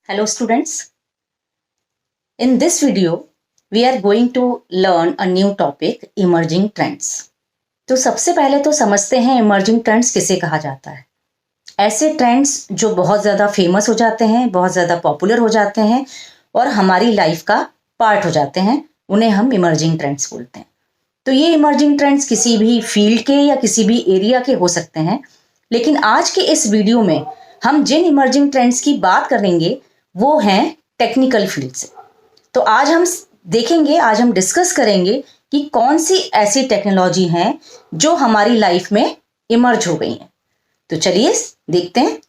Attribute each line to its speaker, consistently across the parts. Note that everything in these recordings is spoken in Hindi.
Speaker 1: Hello students, in this video we are going to learn a new topic emerging trends. तो सबसे पहले तो समझते हैं emerging trends किसे कहा जाता है। ऐसे ट्रेंड्स जो बहुत ज़्यादा फेमस हो जाते हैं, बहुत ज़्यादा पॉपुलर हो जाते हैं और हमारी लाइफ का पार्ट हो जाते हैं, उन्हें हम इमर्जिंग ट्रेंड्स बोलते हैं। तो ये इमर्जिंग ट्रेंड्स किसी भी फील्ड के या किसी भी एरिया के हो सकते हैं, लेकिन आज के इस वीडियो में हम जिन इमर्जिंग ट्रेंड्स की बात करेंगे वो हैं टेक्निकल फील्ड से। तो आज हम देखेंगे, आज हम डिस्कस करेंगे कि कौन सी ऐसी टेक्नोलॉजी हैं जो हमारी लाइफ में इमर्ज हो गई हैं। तो चलिए देखते हैं।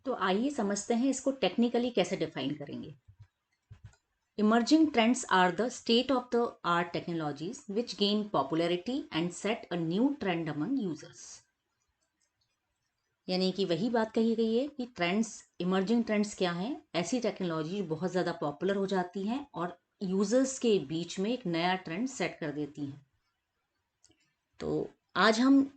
Speaker 1: तो आइए समझते हैं इसको टेक्निकली कैसे डिफाइन करेंगे। Emerging trends are the state-of-the-art technologies which gain popularity and set a new trend among users. यानी कि वही बात कही गई है कि ट्रेंड्स, इमर्जिंग ट्रेंड्स क्या हैं? ऐसी टेक्नोलॉजी बहुत ज़्यादा पॉपुलर हो जाती हैं और यूजर्स के बीच में एक नया ट्रेंड सेट कर देती हैं। तो आज हम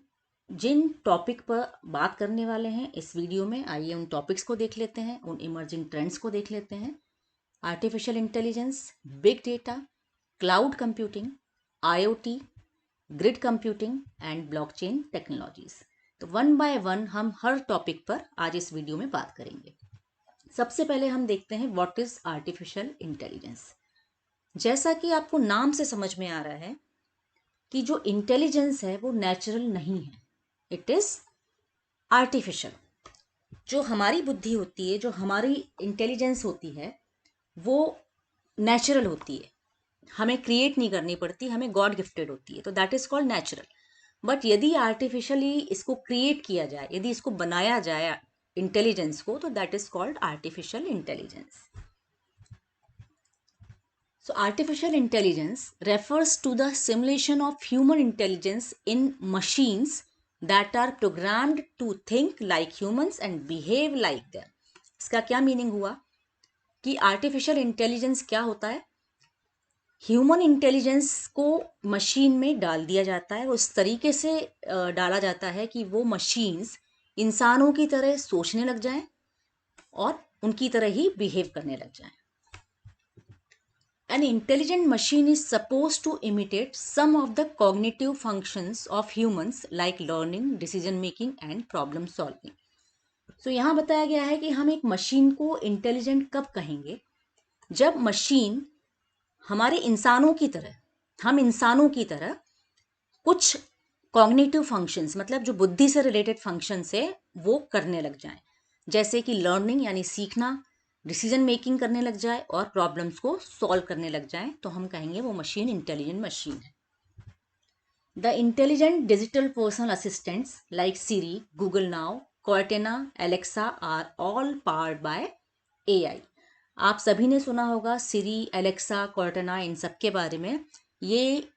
Speaker 1: जिन टॉपिक पर बात करने वाले हैं इस वीडियो में, आइए उन टॉपिक्स को देख लेते हैं, उन इमर्जिंग ट्रेंड्स को देख लेते हैं। Artificial intelligence, big data, cloud computing, IoT, grid computing and blockchain technologies. तो वन बाय वन हम हर टॉपिक पर आज इस वीडियो में बात करेंगे। सबसे पहले हम देखते हैं व्हाट इज आर्टिफिशियल इंटेलिजेंस। जैसा कि आपको नाम से समझ में आ रहा है कि जो इंटेलिजेंस है वो नेचुरल नहीं है, इट इज आर्टिफिशियल। जो हमारी बुद्धि होती है, जो हमारी इंटेलिजेंस होती है, वो नेचुरल होती है, हमें क्रिएट नहीं करनी पड़ती, हमें गॉड गिफ्टेड होती है, तो that is called natural. But यदि आर्टिफिशियली इसको क्रिएट किया जाए, यदि इसको बनाया जाए इंटेलिजेंस को, तो that is called artificial intelligence. So artificial intelligence refers to the simulation of human intelligence in machines that are programmed to think like humans and behave like them. इसका क्या मीनिंग हुआ कि आर्टिफिशियल इंटेलिजेंस क्या होता है? ह्यूमन इंटेलिजेंस को मशीन में डाल दिया जाता है, उस तरीके से डाला जाता है कि वो मशीन्स इंसानों की तरह सोचने लग जाएं और उनकी तरह ही बिहेव करने लग जाएं। An intelligent machine is supposed to imitate some of the cognitive functions of humans like learning, decision making and problem solving. So यहाँ बताया गया है कि हम एक मशीन को इंटेलिजेंट कब कहेंगे? जब मशीन हमारे इंसानों की तरह, हम इंसानों की तरह कुछ कॉग्निटिव फंक्शंस, मतलब जो बुद्धि से रिलेटेड फंक्शंस है, वो करने लग जाएं। जैसे कि लर्निंग यानी सीखना, डिसीजन मेकिंग करने लग जाए और प्रॉब्लम्स को सॉल्व करने लग जाए, तो हम कहेंगे वो मशीन इंटेलिजेंट मशीन है। The intelligent digital personal assistants like Siri, Google Now, Cortana, Alexa are all powered by AI। आप सभी ने सुना होगा सिरी, एलेक्सा, कॉर्टेना, इन सब के बारे में। ये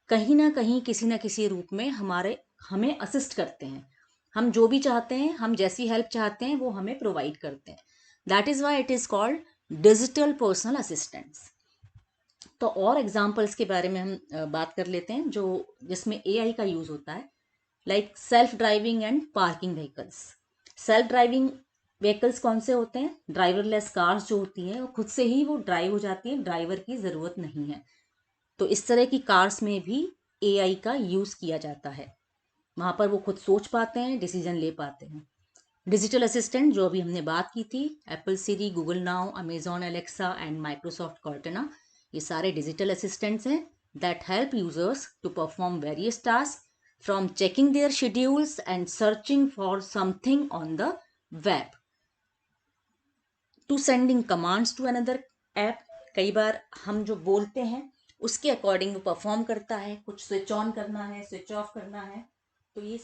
Speaker 1: कहीं ना कहीं किसी ना किसी रूप में हमें असिस्ट करते हैं। हम जो भी चाहते हैं, हम जैसी हेल्प चाहते हैं, वो हमें प्रोवाइड करते हैं। That is why it is called digital personal assistants. तो और एग्जाम्पल्स के बारे में हम बात कर लेते हैं जो जिसमें AI का यूज होता है, like self driving and parking vehicles. Self driving vehicles कौन से होते हैं? ड्राइवरलेस कार्स जो होती हैं, वो खुद से ही वो ड्राइव हो जाती हैं, ड्राइवर की ज़रूरत नहीं है। तो इस तरह की कार्स में भी AI का यूज़ किया जाता है, वहाँ पर वो खुद सोच पाते हैं, डिसीजन ले पाते हैं। डिजिटल असिस्टेंट जो अभी हमने बात की थी, Apple Siri, Google Now, Amazon Alexa and Microsoft Cortana, ये सारे डिजिटल असिस्टेंट्स हैं that help users to perform various task from checking their schedules and searching for something on the web to sending commands to another app. कई बार हम जो बोलते हैं उसके अकॉर्डिंग वो परफॉर्म करता है, कुछ स्विच ऑन करना है, स्विच ऑफ करना है, तो ये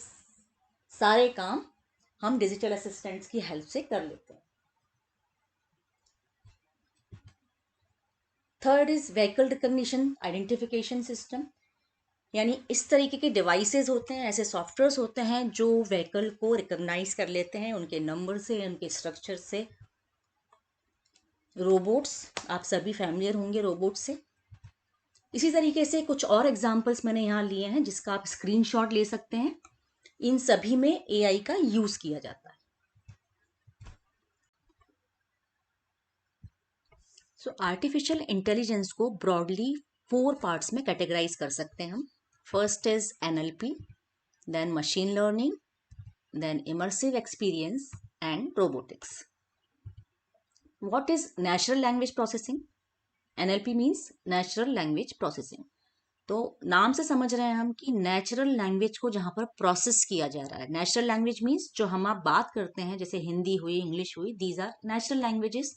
Speaker 1: सारे काम हम डिजिटल असिस्टेंट्स की हेल्प से कर लेते हैं। Third is vehicle recognition identification system, यानी इस तरीके के डिवाइसेस होते हैं, ऐसे सॉफ्टवेयर्स होते हैं जो व्हीकल को रिकॉग्नाइज कर लेते हैं उनके नंबर से, उनके स्ट्रक्चर से। रोबोट्स, आप सभी फैमिलियर होंगे रोबोट से। इसी तरीके से कुछ और एग्जाम्पल्स मैंने यहाँ लिए हैं जिसका आप स्क्रीनशॉट ले सकते हैं। इन सभी में एआई का यूज किया जाता है। सो आर्टिफिशियल इंटेलिजेंस को ब्रॉडली 4 पार्ट्स में कैटेगराइज कर सकते हैं हम। First is NLP, then machine learning, then immersive experience and robotics. What is natural language processing? NLP means natural language processing. तो नाम से समझ रहे हैं हम कि नेचुरल लैंग्वेज को जहां पर प्रोसेस किया जा रहा है। नेचुरल लैंग्वेज मीन्स जो हम आप बात करते हैं, जैसे हिंदी हुई, इंग्लिश हुई, दीज आर नेचुरल लैंग्वेजेस,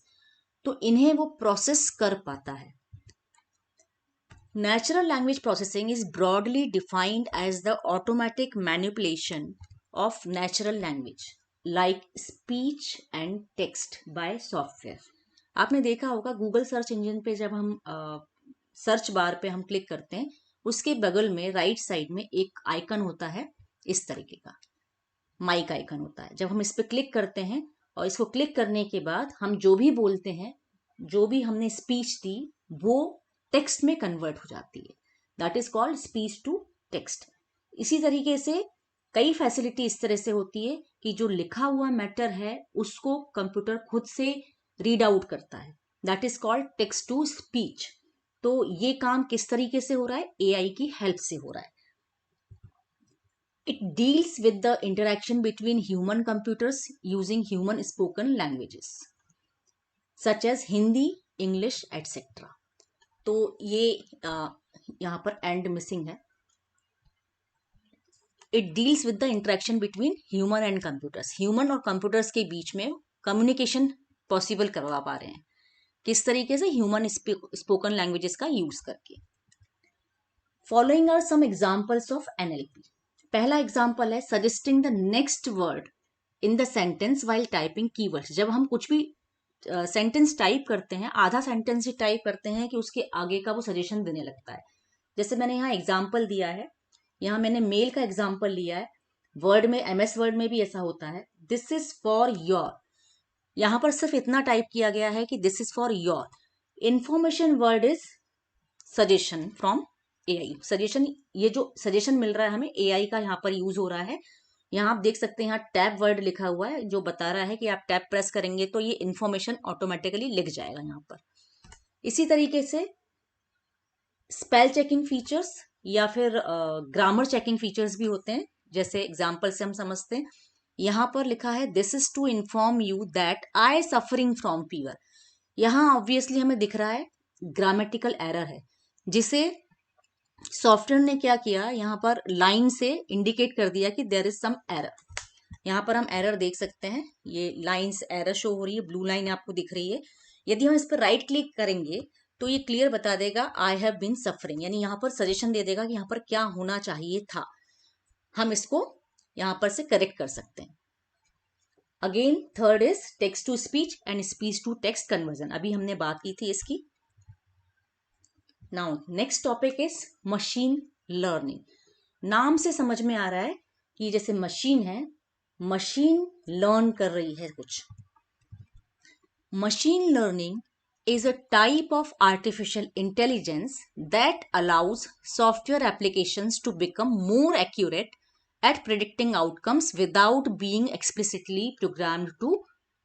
Speaker 1: तो इन्हें वो प्रोसेस कर पाता है। Natural language processing is broadly defined as the automatic manipulation of natural language like speech and text by software. आपने देखा होगा गूगल सर्च इंजन पे जब हम सर्च बार पे हम क्लिक करते हैं, उसके बगल में राइट साइड में एक आइकन होता है इस तरीके का, माइक आइकन होता है। जब हम इस पे क्लिक करते हैं और इसको क्लिक करने के बाद हम जो भी बोलते हैं, जो भी हमने स्पीच दी, वो टेक्स्ट में कन्वर्ट हो जाती है। That is called speech to text. इसी तरीके से कई फैसिलिटी इस तरह से होती है कि जो लिखा हुआ मैटर है उसको कंप्यूटर खुद से रीड आउट करता है। That is called text to speech. तो ये काम किस तरीके से हो रहा है? एआई की हेल्प से हो रहा है। It deals with the interaction between human computers using human spoken languages such as Hindi, English, etc. तो ये यहाँ पर एंड मिसिंग है। It deals with the interaction between human and computers. Human और कंप्यूटर्स के बीच में कम्युनिकेशन पॉसिबल करवा पा रहे हैं। किस तरीके से? ह्यूमन स्पोकन लैंग्वेजेस का यूज करके। Following are some examples of NLP. पहला एग्जाम्पल है suggesting the next word in the sentence while typing keywords. जब हम कुछ भी सेंटेंस टाइप करते हैं, आधा सेंटेंस ही टाइप करते हैं कि उसके आगे का वो सजेशन देने लगता है। जैसे मैंने यहाँ एग्जाम्पल दिया है, यहाँ मैंने मेल का एग्जाम्पल लिया है। वर्ड में, एमएस वर्ड में भी ऐसा होता है, दिस इज फॉर योर। यहाँ पर सिर्फ इतना टाइप किया गया है कि this is for your. Information word is suggestion from AI. Suggestion, ये जो सजेशन मिल रहा है हमें, एआई का यहाँ पर यूज हो रहा है। यहाँ आप देख सकते हैं, यहाँ टैब वर्ड लिखा हुआ है जो बता रहा है कि आप टैब प्रेस करेंगे तो ये इंफॉर्मेशन ऑटोमेटिकली लिख जाएगा यहाँ पर। इसी तरीके से स्पेल चेकिंग फीचर्स या फिर ग्रामर चेकिंग फीचर्स भी होते हैं। जैसे एग्जाम्पल से हम समझते हैं, यहाँ पर लिखा है this is to inform you that I suffering from fever. यहाँ ऑब्वियसली हमें दिख रहा है ग्रामेटिकल एरर है, जिसे सॉफ्टवेयर ने क्या किया, यहाँ पर लाइन से इंडिकेट कर दिया कि देयर इज सम एरर। यहाँ पर हम एरर देख सकते हैं, ये लाइंस एरर शो हो रही है, ब्लू लाइन आपको दिख रही है। यदि हम इस पर राइट क्लिक करेंगे तो ये क्लियर बता देगा आई हैव बीन सफरिंग, यानी यहाँ पर सजेशन दे देगा कि यहाँ पर क्या होना चाहिए था। हम इसको यहाँ पर से करेक्ट कर सकते हैं। Again third is text to speech and speech to text conversion. अभी हमने बात की थी इसकी। Now next topic is machine learning. नाम से समझ में आ रहा है कि जैसे मशीन है, मशीन लर्न कर रही है कुछ। Machine learning is a type of artificial intelligence that allows software applications to become more accurate at predicting outcomes without being explicitly programmed to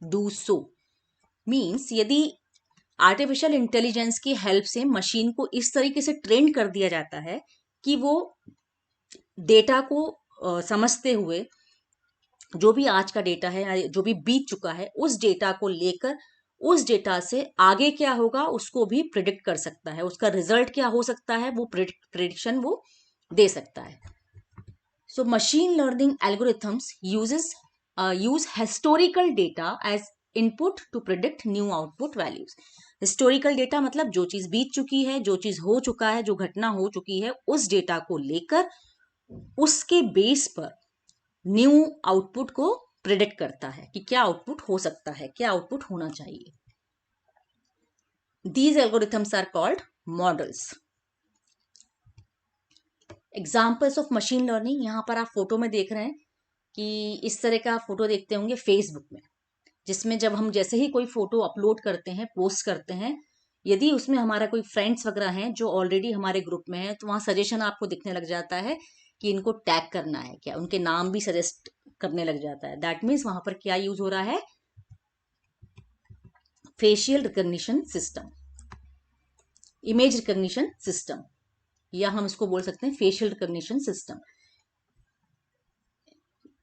Speaker 1: do so. Means यदि आर्टिफिशियल इंटेलिजेंस की हेल्प से मशीन को इस तरीके से ट्रेन कर दिया जाता है कि वो डेटा को समझते हुए, जो भी आज का डेटा है, जो भी बीत चुका है, उस डेटा को लेकर उस डेटा से आगे क्या होगा उसको भी प्रिडिक्ट कर सकता है। उसका रिजल्ट क्या हो सकता है वो प्रिडिक्शन वो दे सकता है। So machine learning algorithms use historical data as input to predict new output values. Historical data मतलब जो चीज बीत चुकी है, जो चीज हो चुका है, जो घटना हो चुकी है, उस डेटा को लेकर उसके बेस पर न्यू आउटपुट को प्रिडिक्ट करता है कि क्या आउटपुट हो सकता है, क्या आउटपुट होना चाहिए। These algorithms are called models. Examples of machine learning, यहाँ पर आप फोटो में देख रहे हैं कि इस तरह का आप फोटो देखते होंगे फेसबुक में, जिसमें जब हम जैसे ही कोई फोटो अपलोड करते हैं, पोस्ट करते हैं, यदि उसमें हमारा कोई फ्रेंड्स वगैरह हैं जो ऑलरेडी हमारे ग्रुप में है, तो वहाँ सजेशन आपको दिखने लग जाता है कि इनको टैग करना है क्या, उनके नाम भी सजेस्ट करने लग जाता है। दैट मीन्स वहां पर क्या यूज हो रहा है, facial recognition system, image recognition system, या हम इसको बोल सकते हैं फेशियल रिकॉग्निशन सिस्टम।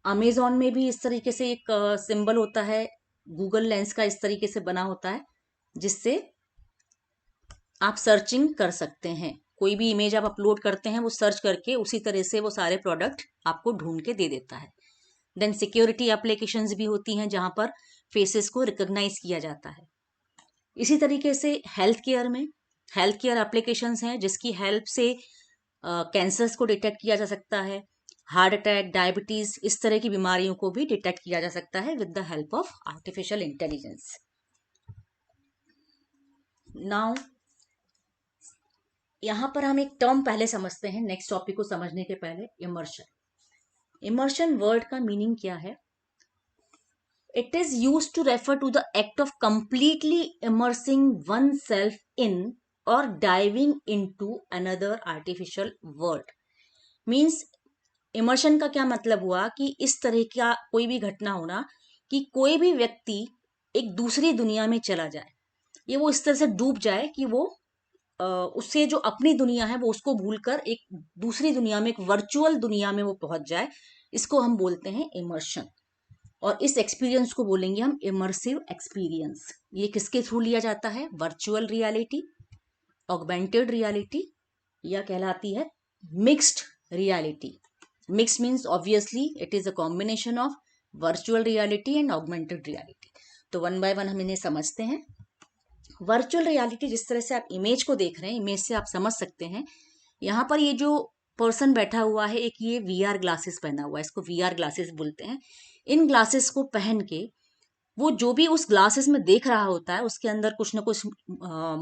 Speaker 1: अमेजोन में भी इस तरीके से एक सिंबल होता है, गूगल लेंस का इस तरीके से बना होता है, जिससे आप सर्चिंग कर सकते हैं। कोई भी इमेज आप अपलोड करते हैं वो सर्च करके उसी तरह से वो सारे प्रोडक्ट आपको ढूंढ के दे देता है। देन सिक्योरिटी एप्लीकेशंस भी होती हैं जहां पर फेसेस को रिकॉग्नाइज किया जाता है। इसी तरीके से हेल्थ केयर एप्लीकेशंस हैं जिसकी हेल्प से कैंसर्स को डिटेक्ट किया जा सकता है, हार्ट अटैक, डायबिटीज, इस तरह की बीमारियों को भी डिटेक्ट किया जा सकता है with the help of artificial intelligence. Now यहां पर हम एक टर्म पहले समझते हैं नेक्स्ट टॉपिक को समझने के पहले, इमर्शन। इमर्शन वर्ड का मीनिंग क्या है? It is used to refer to the act of completely immersing oneself in और diving into another artificial world. Means immersion का क्या मतलब हुआ कि इस तरह का कोई भी घटना होना कि कोई भी व्यक्ति एक दूसरी दुनिया में चला जाए, ये वो इस तरह से डूब जाए कि वो उससे जो अपनी दुनिया है वो उसको भूलकर एक दूसरी दुनिया में, एक वर्चुअल दुनिया में वो पहुंच जाए। इसको हम बोलते हैं इमर्शन। और इस एक्सपीरियंस को बोलेंगे हम इमर्सिव एक्सपीरियंस। ये किसके थ्रू लिया जाता है? वर्चुअल रियलिटी, ऑगमेंटेड रियलिटी, या कहलाती है mixed reality. Mix means obviously it is a combination of virtual reality and augmented reality. तो वन बाय वन हम इन्हें समझते हैं। वर्चुअल रियलिटी, जिस तरह से आप इमेज को देख रहे हैं, इमेज से आप समझ सकते हैं यहाँ पर ये जो पर्सन बैठा हुआ है, एक ये वीआर ग्लासेस पहना हुआ है, इसको वीआर ग्लासेस बोलते हैं। इन ग्लासेस को पहन के वो जो भी उस ग्लासेस में देख रहा होता है उसके अंदर कुछ ना कुछ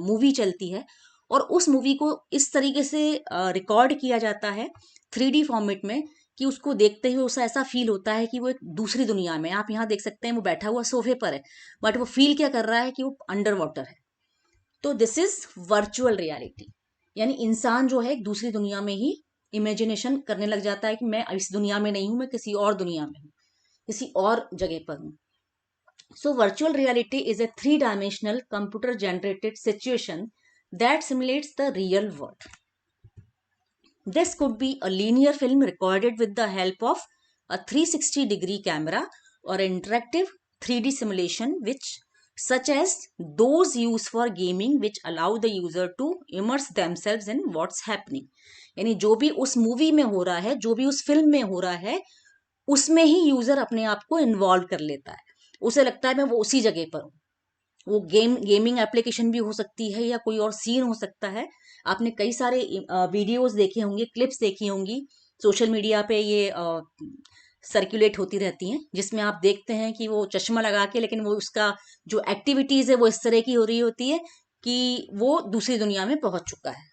Speaker 1: मूवी चलती है, और उस मूवी को इस तरीके से रिकॉर्ड किया जाता है 3D फॉर्मेट में कि उसको देखते हुए उसे ऐसा फील होता है कि वो एक दूसरी दुनिया में। आप यहाँ देख सकते हैं वो बैठा हुआ सोफे पर है, बट वो फील क्या कर रहा है कि वो अंडर वाटर है। तो दिस इज वर्चुअल रियलिटी, यानी इंसान जो है एक दूसरी दुनिया में ही इमेजिनेशन करने लग जाता है कि मैं इस दुनिया में नहीं हूं, मैं किसी और दुनिया में हूं, किसी और जगह पर हूं। So virtual reality is a three-dimensional computer-generated situation that simulates the real world. This could be a linear film recorded with the help of a 360-degree camera or interactive 3D simulation which such as those used for gaming which allow the user to immerse themselves in what's happening. यानी जो भी उस मूवी में हो रहा है, जो भी उस फिल्म में हो रहा है, उसमें ही यूजर अपने आप को इन्वॉल्व कर लेता है। उसे लगता है मैं वो उसी जगह पर हूँ। वो गेमिंग एप्लीकेशन भी हो सकती है या कोई और सीन हो सकता है। आपने कई सारे वीडियोस देखे होंगे, क्लिप्स देखी होंगी, सोशल मीडिया पे ये सर्कुलेट होती रहती हैं, जिसमें आप देखते हैं कि वो चश्मा लगा के, लेकिन वो उसका जो एक्टिविटीज है वो इस तरह की हो रही होती है कि वो दूसरी दुनिया में पहुंच चुका है।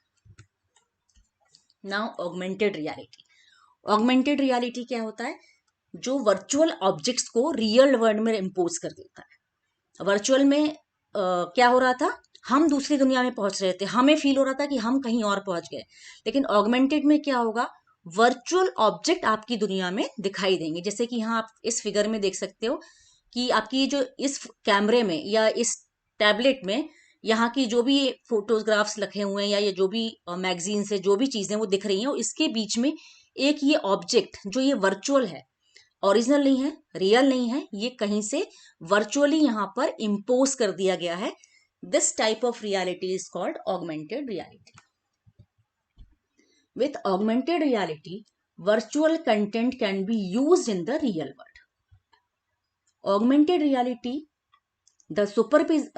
Speaker 1: Now augmented reality. Augmented reality क्या होता है? जो वर्चुअल ऑब्जेक्ट्स को रियल वर्ल्ड में इम्पोज कर देता है। वर्चुअल में क्या हो रहा था, हम दूसरी दुनिया में पहुंच रहे थे, हमें फील हो रहा था कि हम कहीं और पहुंच गए। लेकिन ऑगमेंटेड में क्या होगा, वर्चुअल ऑब्जेक्ट आपकी दुनिया में दिखाई देंगे। जैसे कि यहाँ आप इस फिगर में देख सकते हो कि आपकी जो इस कैमरे में या इस टैबलेट में यहाँ की जो भी फोटोग्राफ्स रखे हुए हैं या ये जो भी मैगजीन से जो भी चीजें वो दिख रही हैं, इसके बीच में एक ये ऑब्जेक्ट जो ये वर्चुअल है, ओरिजिनल नहीं है, रियल नहीं है, ये कहीं से वर्चुअली यहाँ पर इम्पोज कर दिया गया है। This type of reality is called augmented reality. With augmented reality virtual content can be used in the real world. Augmented reality, the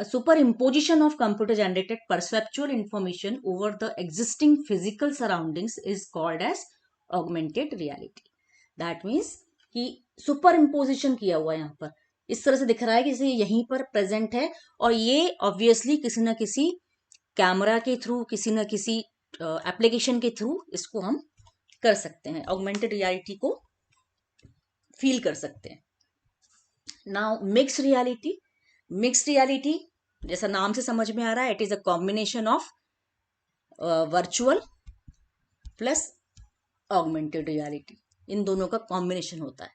Speaker 1: superimposition of computer generated perceptual information over the existing physical surroundings is called as augmented reality. That means कि सुपर इम्पोजिशन किया हुआ है, यहाँ पर इस तरह से दिख रहा है कि जैसे यहीं पर प्रेजेंट है, और ये ऑब्वियसली किसी ना किसी कैमरा के थ्रू, किसी ना किसी एप्लीकेशन के थ्रू इसको हम कर सकते हैं, ऑगमेंटेड रियलिटी को फील कर सकते हैं। Now mixed reality. Mixed reality जैसा नाम से समझ में आ रहा है, it is a combination of virtual plus augmented reality, इन दोनों का कॉम्बिनेशन होता है।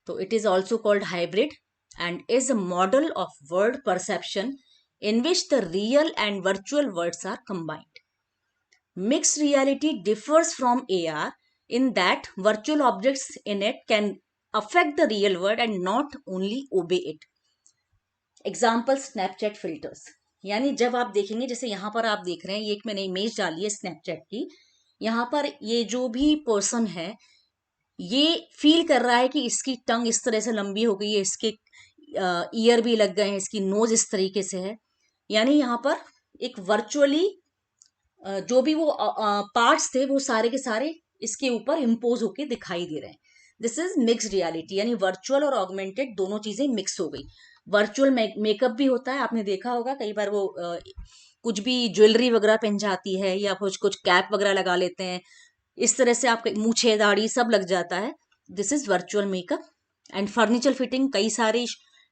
Speaker 1: तो it is also called hybrid and is a model of word perception in which the real and virtual worlds are combined. Mixed reality differs from AR in that virtual objects in it can affect the real world and not only obey it. Example Snapchat filters. यानी जब आप देखेंगे, जैसे यहाँ पर आप देख रहे हैं, ये एक मैंने इमेज डाली है स्नैपचैट की, यहाँ पर ये जो भी पर्सन है ये फील कर रहा है कि इसकी टंग इस तरह से लंबी हो गई है, इसके ईयर भी लग गए हैं, इसकी नोज इस तरीके से है। यानी यहाँ पर एक वर्चुअली जो भी वो पार्ट्स थे वो सारे के सारे इसके ऊपर इम्पोज होके दिखाई दे रहे हैं। दिस इज मिक्स्ड रियलिटी, यानी वर्चुअल और ऑगमेंटेड दोनों चीजें मिक्स हो गई। वर्चुअल मेकअप भी होता है, आपने देखा होगा कई बार वो कुछ भी ज्वेलरी वगैरह पहन जाती है या कुछ कुछ कैप वगैरह लगा लेते हैं, इस तरह से आपके मूछे दाढ़ी सब लग जाता है। This is virtual makeup. And furniture fitting, कई सारे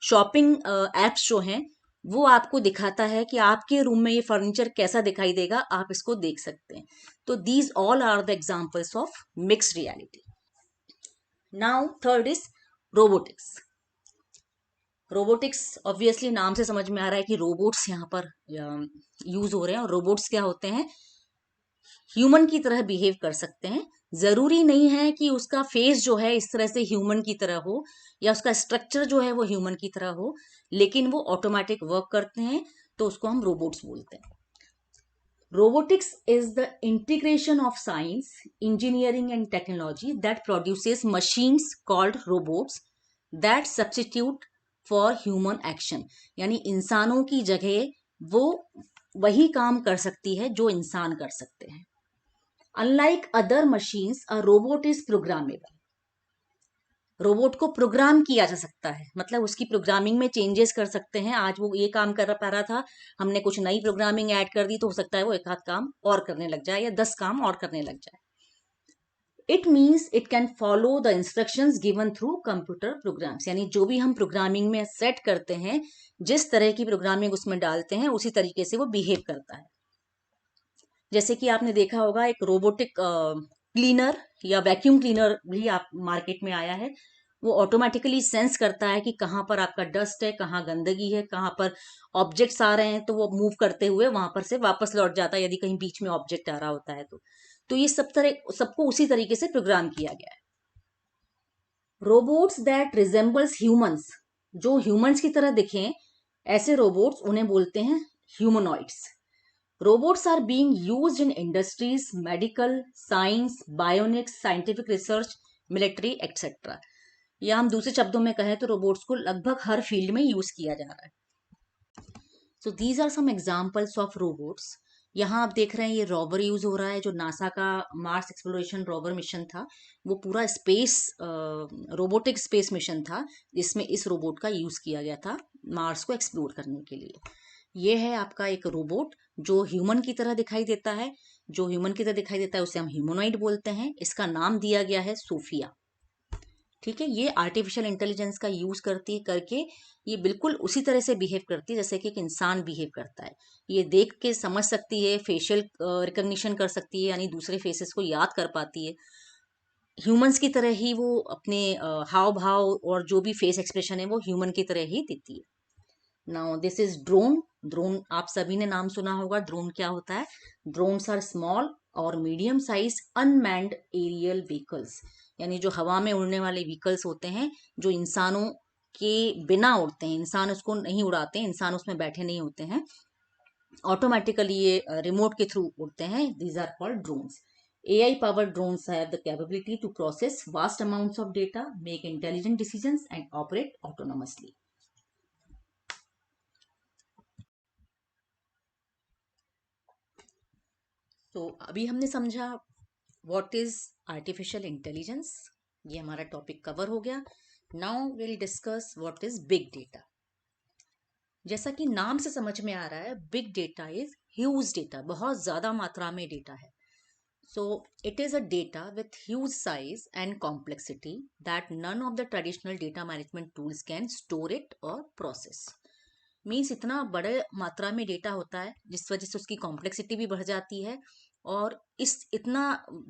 Speaker 1: शॉपिंग एप्स जो हैं वो आपको दिखाता है कि आपके रूम में ये फर्नीचर कैसा दिखाई देगा, आप इसको देख सकते हैं। तो these all are the examples of mixed reality. Now third is robotics. Robotics obviously नाम से समझ में आ रहा है कि रोबोट्स यहाँ पर यूज हो रहे हैं। और रोबोट्स क्या होते हैं, ह्यूमन की तरह बिहेव कर सकते हैं। जरूरी नहीं है कि उसका फेस जो है इस तरह से ह्यूमन की तरह हो या उसका स्ट्रक्चर जो है वो ह्यूमन की तरह हो, लेकिन वो ऑटोमेटिक वर्क करते हैं, तो उसको हम रोबोट्स बोलते हैं। Robotics is the integration of science, engineering and technology that produces machines called robots that substitute for human action. यानी इंसानों की जगह वो वही काम कर सकती है जो इंसान कर सकते हैं। Unlike other machines, a robot is programmable. Robot को प्रोग्राम किया जा सकता है, मतलब उसकी प्रोग्रामिंग में चेंजेस कर सकते हैं। आज वो ये काम कर पा रहा था, हमने कुछ नई प्रोग्रामिंग ऐड कर दी तो हो सकता है वो एक आध काम और करने लग जाए या 10 काम और करने लग जाए। It means it can follow the instructions given through computer programs. यानी जो भी हम प्रोग्रामिंग में सेट करते हैं, जिस तरह की प्रोग्रामिंग उसमें डालते हैं, उसी तरीके से वो बिहेव करता है। जैसे कि आपने देखा होगा एक रोबोटिक क्लीनर या वैक्यूम क्लीनर भी आप मार्केट में आया है। वो ऑटोमेटिकली सेंस करता है कि कहाँ पर आपका डस्ट है, कहाँ गंदगी है, कहाँ पर ऑब्जेक्ट्स आ रहे हैं, तो वो मूव करते हुए वहां पर से वापस लौट जाता है यदि कहीं बीच में ऑब्जेक्ट आ रहा होता है तो ये सब तरह सबको उसी तरीके से प्रोग्राम किया गया है। रोबोट्स दैट रिजेंबल्स ह्यूमंस, जो ह्यूमंस की तरह दिखें, ऐसे रोबोट्स उन्हें बोलते हैं humanoids. Robots are being used in industries, medical, science, bionics, scientific research, military, etc. या हम दूसरे शब्दों में कहें तो रोबोट्स को लगभग हर फील्ड में यूज किया जा रहा है। So these are some examples of robots. यहाँ आप देख रहे हैं ये रोवर यूज हो रहा है, जो नासा का मार्स एक्सप्लोरेशन रोवर मिशन था, वो पूरा स्पेस रोबोटिक स्पेस मिशन था जिसमें इस रोबोट का यूज किया गया था मार्स को एक्सप्लोर करने के लिए। ये है आपका एक रोबोट जो ह्यूमन की तरह दिखाई देता है। जो ह्यूमन की तरह दिखाई देता है उसे हम ह्यूमनॉइड बोलते हैं। इसका नाम दिया गया है सोफिया। ठीक है, ये आर्टिफिशियल इंटेलिजेंस का यूज करके ये बिल्कुल उसी तरह से बिहेव करती है जैसे कि एक इंसान बिहेव करता है। ये देख के समझ सकती है, फेशियल रिकग्निशन कर सकती है, यानी दूसरे फेसेस को याद कर पाती है। ह्यूमंस की तरह ही वो अपने हाव भाव और जो भी फेस एक्सप्रेशन है वो ह्यूमन की तरह ही देती है। Now this is drone. Drone आप सभी ने नाम सुना होगा। ड्रोन क्या होता है? ड्रोन्स आर स्मॉल और medium size unmanned aerial vehicles, यानी जो हवा में उड़ने वाले व्हीकल्स होते हैं, जो इंसानों के बिना उड़ते हैं। इंसान उसको नहीं उड़ाते हैं, इंसान उसमें बैठे नहीं होते हैं, ऑटोमेटिकली ये रिमोट के थ्रू उड़ते हैं। These are called drones. AI powered drones have the capability to process vast amounts of data, make intelligent decisions and operate autonomously. तो अभी हमने समझा व्हाट इज आर्टिफिशियल इंटेलिजेंस, ये हमारा टॉपिक कवर हो गया। Now will discuss what is big data. जैसा कि नाम से समझ में आ रहा है, big data is huge data, बहुत ज्यादा मात्रा में डेटा है। So it is a data with huge size and complexity that none of the traditional data management tools can store it और प्रोसेस। मीन्स इतना बड़े मात्रा में डेटा होता है जिस वजह से उसकी कॉम्प्लेक्सिटी भी बढ़ जाती है और इस इतना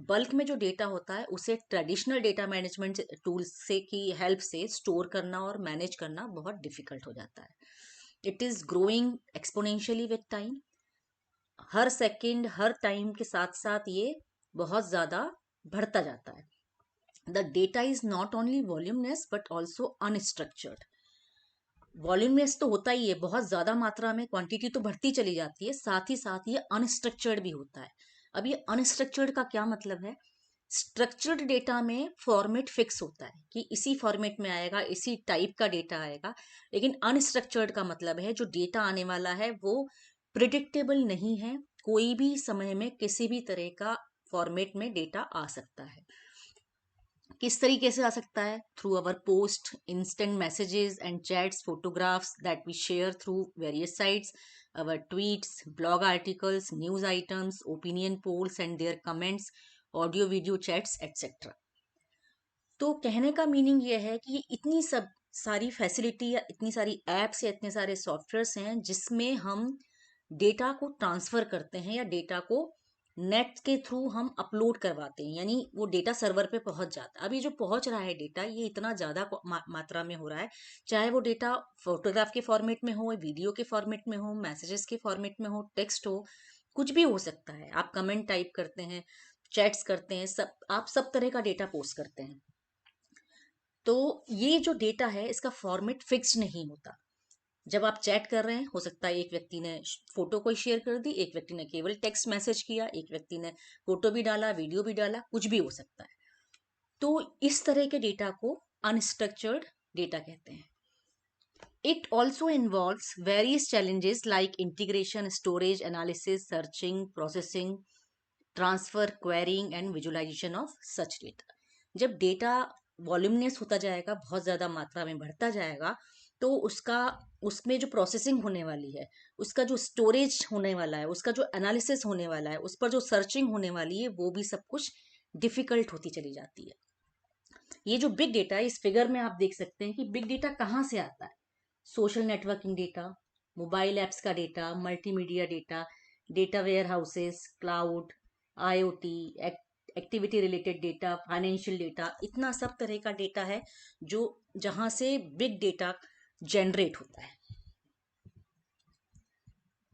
Speaker 1: बल्क में जो डेटा होता है उसे ट्रेडिशनल डेटा मैनेजमेंट टूल्स से की हेल्प से स्टोर करना और मैनेज करना बहुत डिफिकल्ट हो जाता है. It is growing exponentially with time. हर सेकंड हर टाइम के साथ साथ ये बहुत ज़्यादा बढ़ता जाता है. The data is not only volumeness but also unstructured. Volumeness तो होता ही है, बहुत ज़्यादा मात्रा में क्वांटिटी तो बढ़ती चली जाती है, साथ ही साथ ये अनस्ट्रक्चर्ड भी होता है. अब ये अनस्ट्रक्चर्ड का क्या मतलब है? स्ट्रक्चर्ड डेटा में फॉर्मेट फिक्स होता है कि इसी फॉर्मेट में आएगा, इसी टाइप का डेटा आएगा. लेकिन अनस्ट्रक्चर्ड का मतलब है जो डेटा आने वाला है वो प्रिडिक्टेबल नहीं है. कोई भी समय में किसी भी तरह का फॉर्मेट में डेटा आ सकता है. किस तरीके से आ सकता है? Through our post, instant messages and chats, photographs that we share through various sites, our tweets, blog articles, news items, opinion polls and their comments, audio video chats etcetera. तो कहने का मीनिंग ये है कि इतनी सब सारी फैसिलिटी या इतनी सारी एप्स या इतने सारे सॉफ्टवेयर्स हैं जिसमें हम डेटा को ट्रांसफर करते हैं या डेटा को नेट के थ्रू हम अपलोड करवाते हैं, यानी वो डेटा सर्वर पे पहुंच जाता है. अभी जो पहुंच रहा है डेटा ये इतना ज्यादा मात्रा में हो रहा है, चाहे वो डेटा फोटोग्राफ के फॉर्मेट में हो, वीडियो के फॉर्मेट में हो, मैसेजेस के फॉर्मेट में हो, टेक्स्ट हो, कुछ भी हो सकता है. आप कमेंट टाइप करते हैं, चैट्स करते हैं, सब आप सब तरह का डेटा पोस्ट करते हैं. तो ये जो डेटा है इसका फॉर्मेट फिक्स नहीं होता. जब आप चैट कर रहे हैं, हो सकता है एक व्यक्ति ने फोटो कोई शेयर कर दी, एक व्यक्ति ने केवल टेक्स्ट मैसेज किया, एक व्यक्ति ने फोटो भी डाला, वीडियो भी डाला, कुछ भी हो सकता है. तो इस तरह के डेटा को अनस्ट्रक्चर्ड डेटा कहते हैं. It also involves various challenges like integration, storage, analysis, searching, processing, transfer, querying and visualisation of such data. जब डेटा वॉल्यूमनेस होता जाएगा, बहुत ज़्यादा मात्रा में बढ़ता जाएगा, तो उसका उसमें जो प्रोसेसिंग होने वाली है, उसका जो स्टोरेज होने वाला है, उसका जो एनालिसिस होने वाला है, उस पर जो सर्चिंग होने वाली है, वो भी सब कुछ डिफिकल्ट होती चली जाती है. ये जो बिग डेटा है, इस फिगर में आप देख सकते हैं कि बिग डेटा कहाँ से आता है. Social networking data, mobile apps का data, multimedia data, data warehouses, cloud, IoT, activity related data, financial data, इतना सब तरह का डेटा है जो जहां से बिग डेटा जनरेट होता है.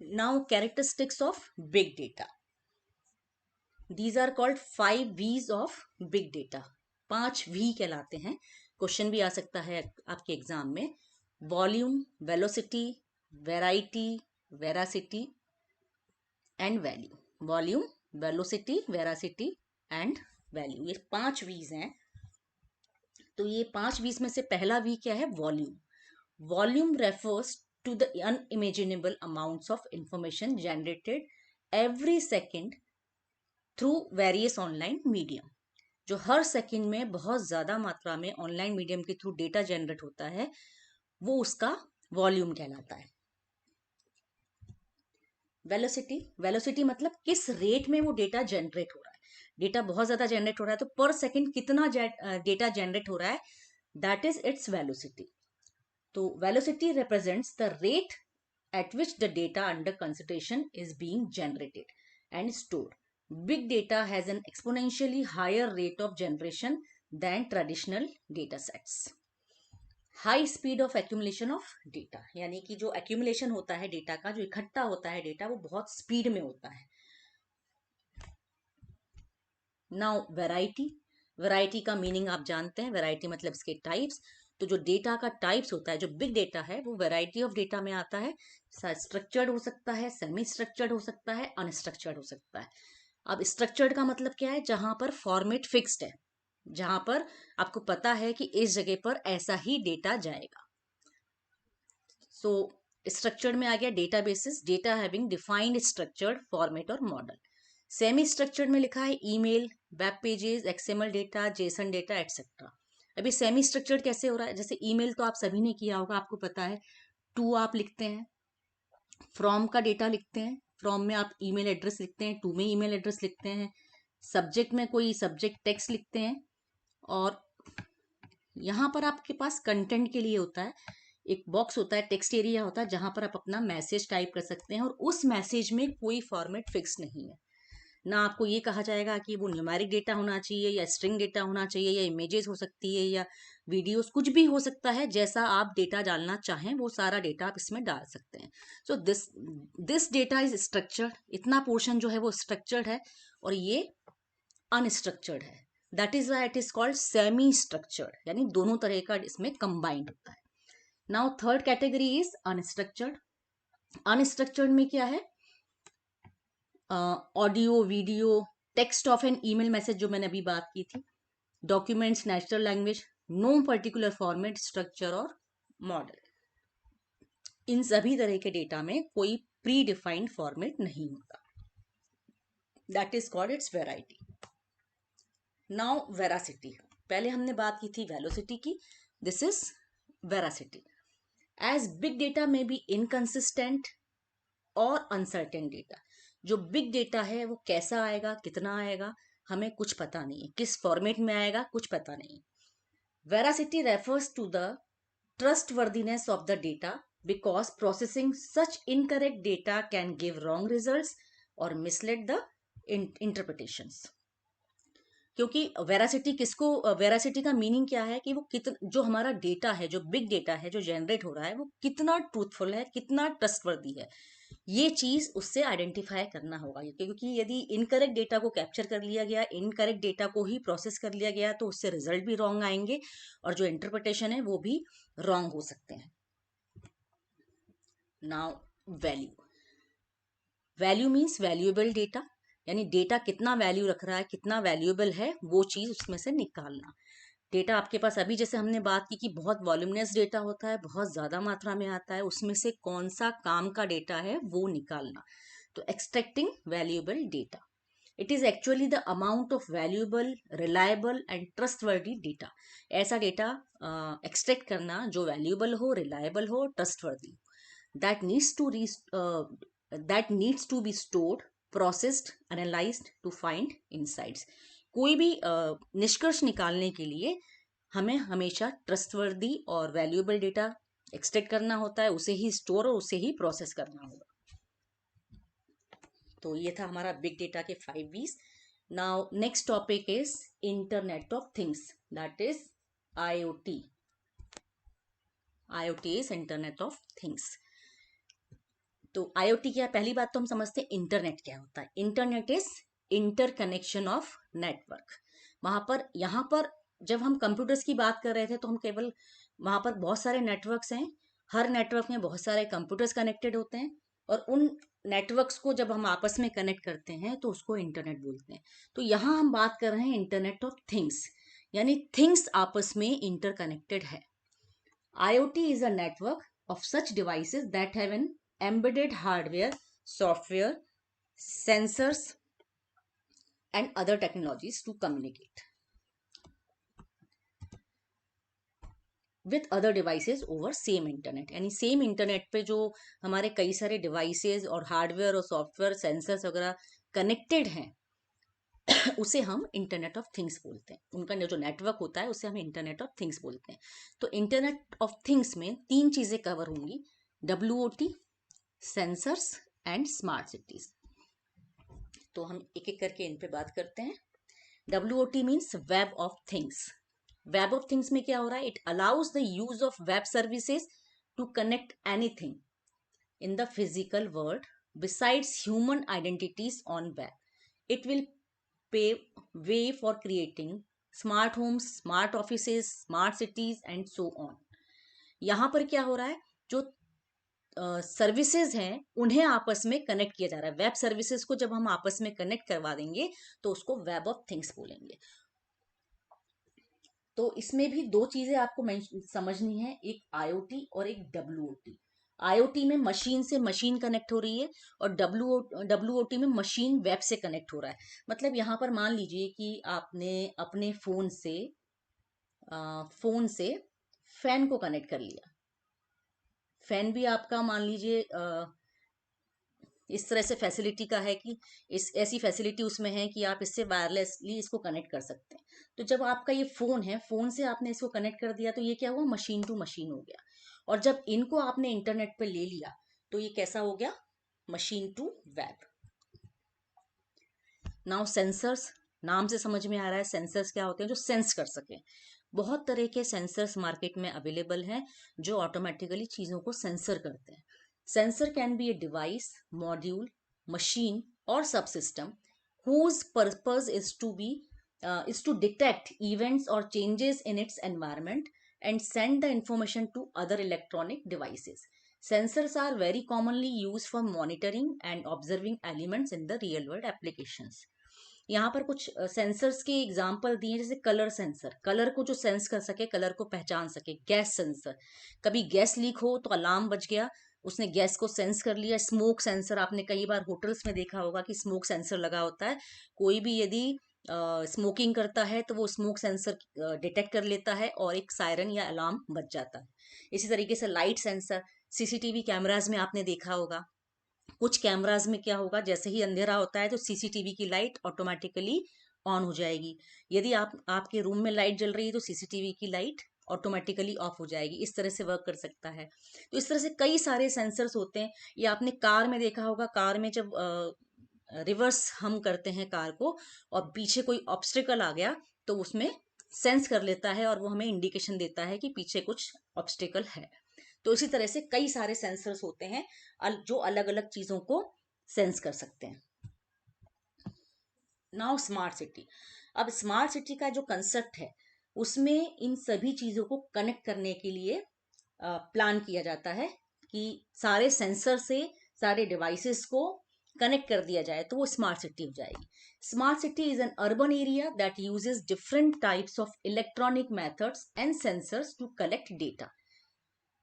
Speaker 1: Now characteristics of big data. These are called 5 V's of big data. 5 V कहलाते हैं. क्वेश्चन भी आ सकता है आपके एग्जाम में. Volume, velocity, variety, veracity and value. Volume, velocity, veracity and value, ये 5 V's हैं. तो ये 5 V's में से पहला V क्या है? Volume. Volume refers to the unimaginable amounts of information generated every second through various online medium. जो हर सेकंड में बहुत ज्यादा मात्रा में ऑनलाइन मीडियम के थ्रू डेटा जनरेट होता है, वो उसका वॉल्यूम कहलाता है. वेलोसिटी, वेलोसिटी मतलब किस रेट में वो डेटा जनरेट हो रहा है. डेटा बहुत ज्यादा जनरेट हो रहा है तो पर सेकंड कितना डेटा जनरेट हो रहा है, दैट इज इट्स वेलोसिटी. तो velocity represents the rate at which the data under consideration is being generated and stored. Big data has an exponentially higher rate of generation than traditional data sets. High speed of accumulation of data, यानी कि जो एक्यूमुलेशन होता है डेटा का, जो इकट्ठा होता है डेटा, वो बहुत स्पीड में होता है. Now variety. वेराइटी का मीनिंग आप जानते हैं. वेराइटी मतलब इसके टाइप्स. तो जो डेटा का टाइप्स होता है, जो बिग डेटा है, वो वैरायटी ऑफ डेटा में आता है. स्ट्रक्चर्ड हो सकता है, सेमी स्ट्रक्चर्ड हो सकता है, अनस्ट्रक्चर्ड हो सकता है. अब स्ट्रक्चर्ड का मतलब क्या है? जहां पर फॉर्मेट फिक्स्ड है, जहां पर आपको पता है कि इस जगह पर ऐसा ही डेटा जाएगा. सो स्ट्रक्चर्ड में आ गया databases, data having defined structured format और मॉडल. सेमी स्ट्रक्चर्ड में लिखा है email, web pages, XML data, Jason data etcetera. अभी सेमी स्ट्रक्चर्ड कैसे हो रहा है? जैसे ईमेल तो आप सभी ने किया होगा, आपको पता है. टू आप लिखते हैं, फ्रॉम का डेटा लिखते हैं, फ्रॉम में आप ईमेल एड्रेस लिखते हैं, टू में ईमेल एड्रेस लिखते हैं, सब्जेक्ट में कोई सब्जेक्ट टेक्स्ट लिखते हैं, और यहाँ पर आपके पास कंटेंट के लिए होता है एक बॉक्स होता है, टेक्स्ट एरिया होता है, जहां पर आप अपना मैसेज टाइप कर सकते हैं, और उस मैसेज में कोई फॉर्मेट फिक्स नहीं है. ना आपको ये कहा जाएगा कि वो न्यूमेरिक डेटा होना चाहिए या स्ट्रिंग डेटा होना चाहिए या इमेजेस हो सकती है या वीडियोस, कुछ भी हो सकता है। जैसा आप डेटा डालना चाहें वो सारा डेटा आप इसमें डाल सकते हैं। So this data is structured, इतना पोर्शन जो है वो स्ट्रक्चर्ड है और ये अनस्ट्रक्चर्ड है। That is why it is called semi structured, यानी दोनों तरह का इसमें कंबाइंड होता है। Now third category is unstructured. Unstructured में क्या है? Audio, video, text of an email message जो मैंने अभी बात की थी, documents, natural language, no particular format, structure और मॉडल। इन सभी तरह के डेटा में कोई प्री डिफाइंड फॉर्मेट नहीं होता। That is called its variety. Now veracity, पहले हमने बात की थी वेलोसिटी की, this is veracity. As big data में बी इनकंसिस्टेंट और अनसर्टेन डेटा। जो बिग डेटा है वो कैसा आएगा, कितना आएगा, हमें कुछ पता नहीं है, किस फॉर्मेट में आएगा कुछ पता नहीं। Veracity refers to the trustworthiness of the data because processing such incorrect data can give wrong results or mislead the interpretations। क्योंकि वेरासिटी किसको, वेरासिटी का मीनिंग क्या है कि वो कितना, जो हमारा डेटा है, जो बिग डेटा है जो जनरेट हो रहा है, वो कितना ट्रूथफुल है, कितना ट्रस्टवर्दी है, ये चीज उससे आइडेंटिफाई करना होगा। क्योंकि यदि इनकरेक्ट डेटा को कैप्चर कर लिया गया, इनकरेक्ट डेटा को ही प्रोसेस कर लिया गया, तो उससे रिजल्ट भी रॉन्ग आएंगे और जो इंटरप्रिटेशन है वो भी रॉन्ग हो सकते हैं। Now value, value means valuable data, यानी डेटा कितना वैल्यू रख रहा है, कितना वैल्यूएबल है, वो चीज उसमें से निकालना। डेटा आपके पास अभी जैसे हमने बात की कि बहुत वॉल्यूमिनस डेटा होता है, बहुत ज्यादा मात्रा में आता है, उसमें से कौन सा काम का डेटा है वो निकालना। तो extracting valuable data, it is actually the amount of valuable, reliable and trustworthy data. ऐसा डेटा एक्सट्रैक्ट करना जो वैल्यूएबल हो, रिलायबल हो, trustworthy, that needs to that needs to be stored, processed, analyzed to find insights। कोई भी निष्कर्ष निकालने के लिए हमें हमेशा ट्रस्टवर्दी और वैल्यूएबल डेटा एक्सट्रैक्ट करना होता है, उसे ही स्टोर और उसे ही प्रोसेस करना होगा। तो ये था हमारा बिग डेटा के 5 V's। Now next topic is internet of things, that is IoT। IoT is internet of things. तो IoT क्या, पहली बात तो हम समझते हैं इंटरनेट क्या होता है। Internet is interconnection of network. वहां पर, यहाँ पर जब हम कंप्यूटर्स की बात कर रहे थे तो हम केवल, वहां पर बहुत सारे नेटवर्क्स हैं, हर नेटवर्क में बहुत सारे कंप्यूटर्स कनेक्टेड होते हैं और उन नेटवर्क्स को जब हम आपस में कनेक्ट करते हैं तो उसको इंटरनेट बोलते हैं। तो यहाँ हम बात कर रहे हैं इंटरनेट ऑफ थिंग्स, यानी थिंग्स आपस में इंटरकनेक्टेड है। IoT is a network of such devices that have an embedded hardware, software, sensors, and other technologies to communicate with other devices over same internet। यानी सेम इंटरनेट पे जो हमारे कई सारे डिवाइसेस और हार्डवेयर और सॉफ्टवेयर, सेंसर्स वगैरह कनेक्टेड हैं उसे हम इंटरनेट ऑफ थिंग्स बोलते हैं। उनका जो नेटवर्क होता है उसे हम इंटरनेट ऑफ थिंग्स बोलते हैं। तो इंटरनेट ऑफ थिंग्स में 3 चीजें कवर होंगी, WOT, sensors and smart cities. तो हम एक एक करके इन पे बात करते हैं। WOT means web of things. Web of things में क्या हो रहा है? It allows the use of web services to connect anything in the physical world besides human identities on web. It will pave way for creating smart homes, smart offices, smart cities and so on। यहाँ पर क्या हो रहा है? जो सर्विसेज हैं उन्हें आपस में कनेक्ट किया जा रहा है। वेब सर्विसेज को जब हम आपस में कनेक्ट करवा देंगे तो उसको वेब ऑफ थिंग्स बोलेंगे। तो इसमें भी 2 चीजें आपको समझनी है, एक IoT और एक WOT। IoT में मशीन से मशीन कनेक्ट हो रही है और WOT में मशीन वेब से कनेक्ट हो रहा है। मतलब यहाँ पर मान लीजिए कि आपने अपने फोन से फैन को कनेक्ट कर लिया। फैन भी आपका मान लीजिए इस तरह से फैसिलिटी का है कि इस ऐसी फैसिलिटी उसमें है कि आप इससे वायरलेसली इसको कनेक्ट कर सकते हैं। तो जब आपका ये फोन है, फोन से आपने इसको कनेक्ट कर दिया तो ये क्या हुआ? मशीन टू मशीन हो गया। और जब इनको आपने इंटरनेट पे ले लिया तो ये कैसा हो गया? Machine to web. Now sensors, नाम से समझ में आ रहा है सेंसर्स क्या होते हैं, जो सेंस कर सके। बहुत तरह के सेंसर्स मार्केट में अवेलेबल हैं जो ऑटोमेटिकली चीजों को सेंसर करते हैं। Sensor can be a device, module, machine और subsystem whose purpose is to detect events or changes in its environment and send the information to other electronic devices. Sensors are very commonly used for monitoring and observing elements in the real world applications. यहाँ पर कुछ सेंसर्स के एग्जाम्पल दिए, जैसे कलर सेंसर, कलर को जो सेंस कर सके, कलर को पहचान सके। गैस सेंसर, कभी गैस लीक हो तो अलार्म बज गया, उसने गैस को सेंस कर लिया। स्मोक सेंसर, आपने कई बार होटल्स में देखा होगा कि स्मोक सेंसर लगा होता है, कोई भी यदि स्मोकिंग करता है तो वो स्मोक सेंसर डिटेक्ट कर लेता है और एक सायरन या अलार्म बज जाता है। इसी तरीके से लाइट सेंसर, सीसीटीवी कैमराज में आपने देखा होगा, कुछ कैमराज में क्या होगा, जैसे ही अंधेरा होता है तो सीसीटीवी की लाइट ऑटोमेटिकली ऑन हो जाएगी। यदि आपके रूम में लाइट जल रही है तो सीसीटीवी की लाइट ऑटोमेटिकली ऑफ हो जाएगी। इस तरह से वर्क कर सकता है। तो इस तरह से कई सारे सेंसर्स होते हैं। ये आपने कार में देखा होगा, कार में जब रिवर्स हम करते हैं कार को और पीछे कोई ऑब्स्टिकल आ गया तो उसमें सेंस कर लेता है और वो हमें इंडिकेशन देता है कि पीछे कुछ ऑब्स्टिकल है। तो इसी तरह से कई सारे सेंसर्स होते हैं जो अलग अलग चीजों को सेंस कर सकते हैं। Now smart city. अब स्मार्ट सिटी का जो कंसेप्ट है उसमें इन सभी चीजों को कनेक्ट करने के लिए प्लान किया जाता है कि सारे सेंसर से सारे डिवाइसेस को कनेक्ट कर दिया जाए तो वो स्मार्ट सिटी हो जाएगी। Smart city is an urban area that uses different types of electronic methods and sensors to collect data.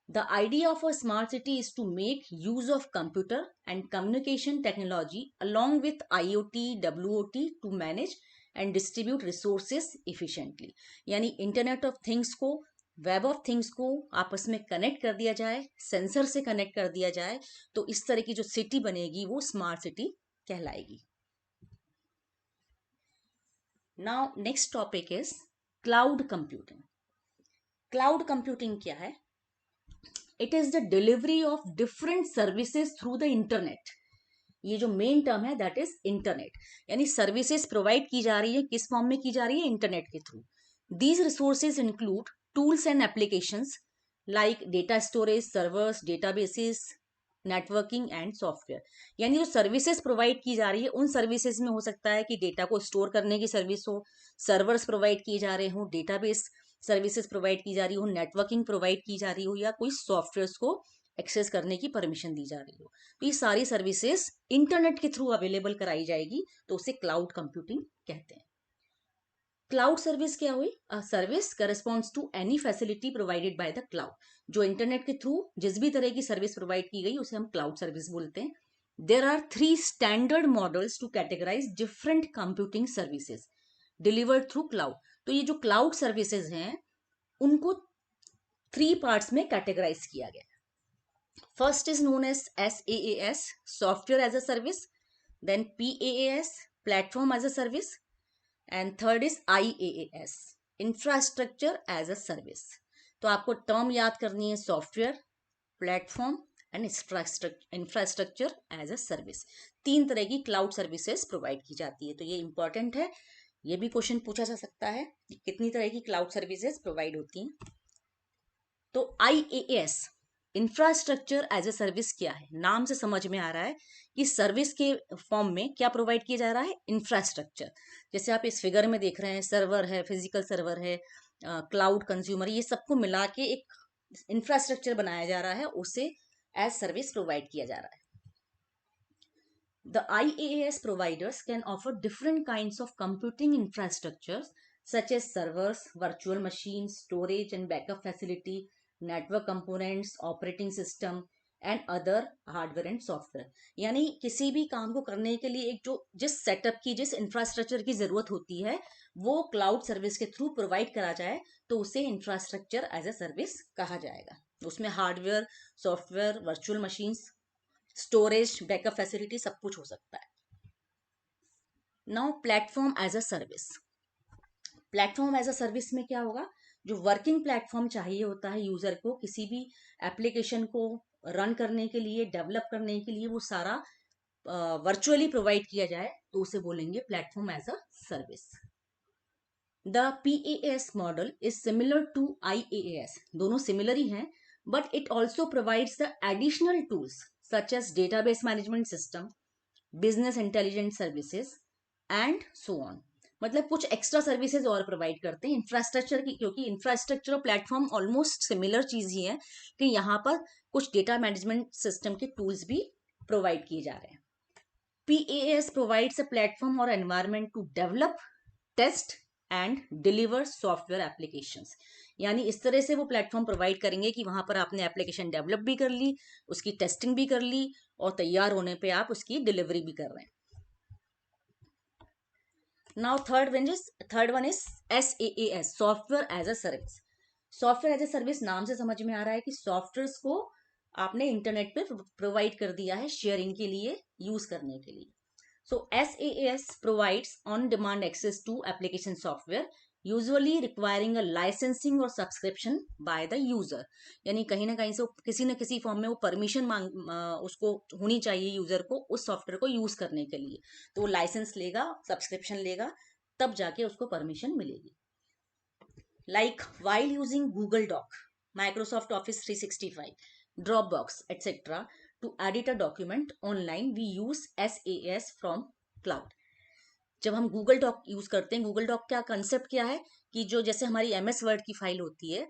Speaker 1: The idea of a smart city is to make use of computer and communication technology along with IoT, WOT to manage and distribute resources efficiently. यानी इंटरनेट ऑफ थिंग्स को, वेब ऑफ थिंग्स को आपस में कनेक्ट कर दिया जाए, सेंसर से कनेक्ट कर दिया जाए, तो इस तरह की जो सिटी बनेगी वो स्मार्ट सिटी कहलाएगी। Now next topic is cloud computing. Cloud computing क्या है? It is the delivery of different services through the internet. ये जो मेन टर्म है दैट इज इंटरनेट, यानी सर्विसेज प्रोवाइड की जा रही है, किस फॉर्म में की जा रही है? इंटरनेट के through. These resources include tools and applications like data storage, servers, databases, networking and software. यानी जो सर्विसेज प्रोवाइड की जा रही है उन सर्विसेज में हो सकता है कि डेटा को स्टोर करने की सर्विस हो, सर्वर्स प्रोवाइड किए जा रहे हो, डेटाबेस सर्विसेज प्रोवाइड की जा रही हो, नेटवर्किंग प्रोवाइड की जा रही हो, या कोई सॉफ्टवेयर को एक्सेस करने की परमिशन दी जा रही हो। तो ये सारी सर्विसेज इंटरनेट के थ्रू अवेलेबल कराई जाएगी, तो उसे क्लाउड कंप्यूटिंग कहते हैं। क्लाउड सर्विस क्या हुई? A service corresponds to any facility provided by the cloud. जो इंटरनेट के थ्रू जिस भी तरह की सर्विस प्रोवाइड की गई उसे हम क्लाउड सर्विस बोलते हैं। There are 3 standard models to categorise different computing services delivered through cloud. तो ये जो क्लाउड सर्विसेज हैं उनको 3 पार्ट्स में कैटेगराइज किया गया। First is known as SaaS, software as a service, then PaaS, platform as a service, and third is IaaS, infrastructure as a service. तो आपको टर्म याद करनी है, software, platform and infrastructure as a service. 3 तरह की क्लाउड सर्विसेज प्रोवाइड की जाती है। तो ये इंपॉर्टेंट है, ये भी क्वेश्चन पूछा जा सकता है कि कितनी तरह की क्लाउड सर्विसेज प्रोवाइड होती हैं। तो IaaS, infrastructure as a service क्या है? नाम से समझ में आ रहा है कि सर्विस के फॉर्म में क्या प्रोवाइड किया जा रहा है? इंफ्रास्ट्रक्चर। जैसे आप इस फिगर में देख रहे हैं, सर्वर है, फिजिकल सर्वर है, क्लाउड कंज्यूमर, ये सबको मिला के एक इंफ्रास्ट्रक्चर बनाया जा रहा है, उसे एज सर्विस प्रोवाइड किया जा रहा है। The IaaS providers can offer different kinds of computing infrastructures such as servers, virtual machines, storage and backup facility, network components, operating system and other hardware and software। यानी किसी भी काम को करने के लिए एक जो जिस सेटअप की, जिस इंफ्रास्ट्रक्चर की जरूरत होती है वो क्लाउड सर्विस के थ्रू प्रोवाइड करा जाए तो उसे इंफ्रास्ट्रक्चर एज अ सर्विस कहा जाएगा। उसमें hardware, software, virtual machines, storage, backup facility सब कुछ हो सकता है। Now platform as a service. Platform as a service में क्या होगा? जो वर्किंग प्लेटफॉर्म चाहिए होता है यूजर को किसी भी एप्लीकेशन को रन करने के लिए, डेवलप करने के लिए, वो सारा वर्चुअली प्रोवाइड किया जाए तो उसे बोलेंगे platform as a service. The PaaS model is similar to IaaS, दोनों सिमिलर ही हैं, but it also provides the additional tools such as database management system, business intelligence services and so on. मतलब कुछ एक्स्ट्रा सर्विसेज और प्रोवाइड करते हैं इंफ्रास्ट्रक्चर की, क्योंकि इंफ्रास्ट्रक्चर और प्लेटफॉर्म ऑलमोस्ट सिमिलर चीज ही है, कि यहाँ पर कुछ डेटा मैनेजमेंट सिस्टम के टूल्स भी प्रोवाइड किए जा रहे हैं। PaaS provides a platform or environment to develop, test and deliver software applications. यानी इस तरह से वो प्लेटफॉर्म प्रोवाइड करेंगे कि वहां पर आपने एप्लीकेशन डेवलप भी कर ली, उसकी टेस्टिंग भी कर ली, और तैयार होने पे आप उसकी डिलीवरी भी कर रहे हैं। Now third one is SaaS, software as a service. Software as a service नाम से समझ में आ रहा है कि सॉफ्टवेयर को आपने इंटरनेट पे प्रोवाइड कर दिया है शेयरिंग के लिए, यूज करने के लिए। So SaaS provides on-demand access to application software, usually requiring a licensing or subscription by the user। यानी कहीं ना कहीं से किसी न किसी फॉर्म में वो परमिशन उसको होनी चाहिए यूजर को उस सॉफ्टवेयर को यूज करने के लिए, तो वो लाइसेंस लेगा, सब्सक्रिप्शन लेगा, तब जाके उसको परमिशन मिलेगी। Like while using Google Doc, Microsoft Office 365, Dropbox, etc. to edit a document online, we use SaaS from cloud। जब हम गूगल डॉक यूज करते हैं, गूगल डॉक का कंसेप्ट क्या है कि जो जैसे हमारी MS वर्ड की फाइल होती है,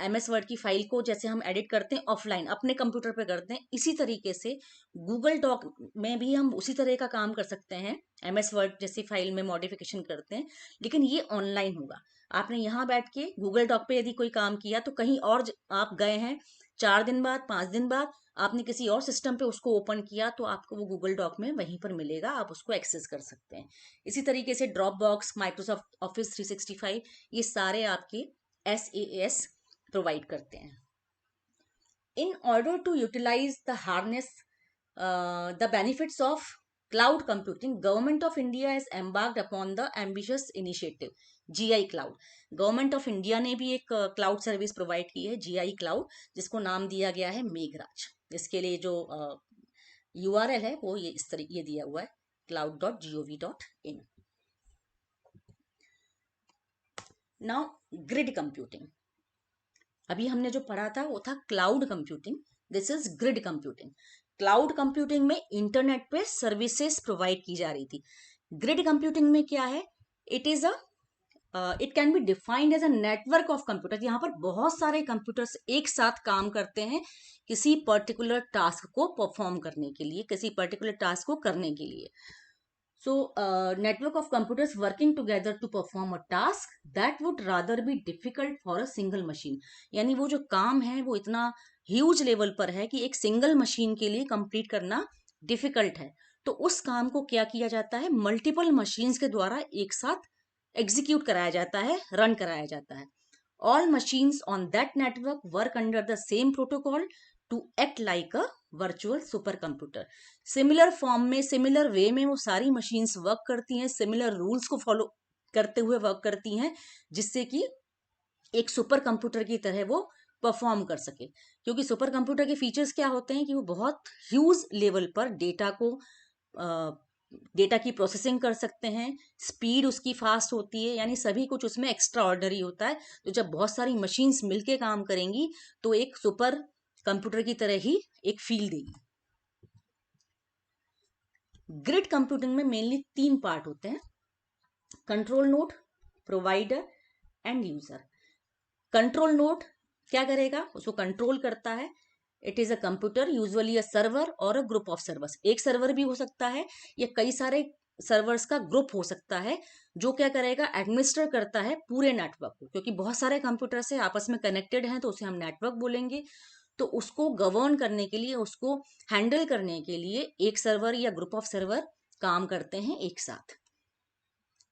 Speaker 1: MS वर्ड की फाइल को जैसे हम एडिट करते हैं ऑफलाइन अपने कंप्यूटर पे करते हैं, इसी तरीके से गूगल डॉक में भी हम उसी तरह का काम कर सकते हैं, MS वर्ड जैसी फाइल में मॉडिफिकेशन करते हैं, लेकिन ये ऑनलाइन होगा। आपने यहाँ बैठ के गूगल डॉक पे यदि कोई काम किया तो कहीं और आप गए हैं, 4 दिन बाद 5 दिन बाद आपने किसी और सिस्टम पे उसको ओपन किया तो आपको वो गूगल डॉक में वहीं पर मिलेगा, आप उसको एक्सेस कर सकते हैं। इसी तरीके से ड्रॉप बॉक्स, माइक्रोसॉफ्ट ऑफिस 365, ये सारे आपके SaaS प्रोवाइड करते हैं। In order to utilize the harness the benefits of cloud computing, Government of India has embarked upon the ambitious initiative GI Cloud। Government of India ने भी एक क्लाउड सर्विस प्रोवाइड की है, GI क्लाउड, जिसको नाम दिया गया है मेघराज। इसके लिए जो URL है वो ये इस तरीके दिया हुआ है, cloud.gov.in। नाउ ग्रिड कंप्यूटिंग, अभी हमने जो पढ़ा था वो था cloud computing, this is grid computing. Cloud computing में इंटरनेट पे सर्विसेज प्रोवाइड की जा रही थी। ग्रिड कंप्यूटिंग में क्या है, it is it can be defined as a network of computer. यहाँ पर बहुत सारे कंप्यूटर्स एक साथ काम करते हैं किसी पर्टिकुलर टास्क को परफॉर्म करने के लिए, किसी पर्टिकुलर टास्क को करने के लिए। So, network of computers working together to perform a task that would rather be difficult for a single machine। यानी वो जो काम है वो इतना ह्यूज लेवल पर है कि एक सिंगल मशीन के लिए कंप्लीट करना डिफिकल्ट है, तो उस काम को क्या किया जाता है, मल्टीपल मशीन्स के द्वारा एक साथ एग्जीक्यूट कराया जाता है, रन कराया जाता है। All machines on that network work under the same protocol to act like a virtual super computer. Similar form में, सिमिलर वे में वो सारी मशीन्स वर्क करती हैं, सिमिलर रूल्स को फॉलो करते हुए वर्क करती हैं, जिससे कि एक सुपर कंप्यूटर की तरह वो परफॉर्म कर सके। क्योंकि सुपर कंप्यूटर के फीचर्स क्या होते हैं कि वो बहुत ह्यूज लेवल पर डेटा की प्रोसेसिंग कर सकते हैं, स्पीड उसकी फास्ट होती है, यानी सभी कुछ उसमें एक्स्ट्रा ऑर्डनरी होता है। तो जब बहुत सारी मशीन्स मिलके काम करेंगी तो एक सुपर कंप्यूटर की तरह ही एक फील देगी। ग्रिड कंप्यूटिंग में मेनली 3 पार्ट होते हैं, control node, provider and user. Control node क्या करेगा, उसको कंट्रोल करता है। It is a computer, usually a server और अ ग्रुप ऑफ सर्वर्स। एक सर्वर भी हो सकता है या कई सारे सर्वर्स का ग्रुप हो सकता है, जो क्या करेगा, एडमिनिस्टर करता है पूरे नेटवर्क को। क्योंकि बहुत सारे कंप्यूटर से आपस में कनेक्टेड हैं तो उसे हम नेटवर्क बोलेंगे। तो उसको गवर्न करने के लिए, उसको हैंडल करने के लिए एक सर्वर या ग्रुप ऑफ सर्वर काम करते हैं एक साथ।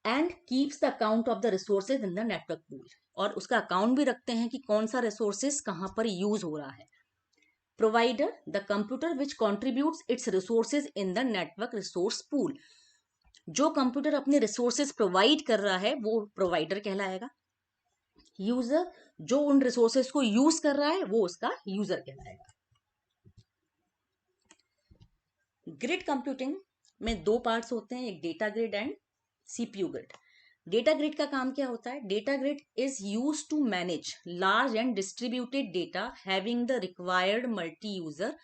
Speaker 1: And keeps the account of the resources in the network pool, और उसका अकाउंट भी रखते हैं कि कौन सा रिसोर्सेज कहां पर यूज हो रहा है। Provider, the computer which contributes it's resources in the network resource pool. जो कंप्यूटर अपने रिसोर्सेज प्रोवाइड कर रहा है वो प्रोवाइडर कहलाएगा। यूजर, जो उन रिसोर्सेज को यूज कर रहा है वो उसका यूजर कहलाएगा। ग्रिड कंप्यूटिंग में दो पार्ट्स होते हैं, एक data grid and CPU grid. Data grid का काम क्या होता है? Data grid is used to manage large and distributed data having the required multi user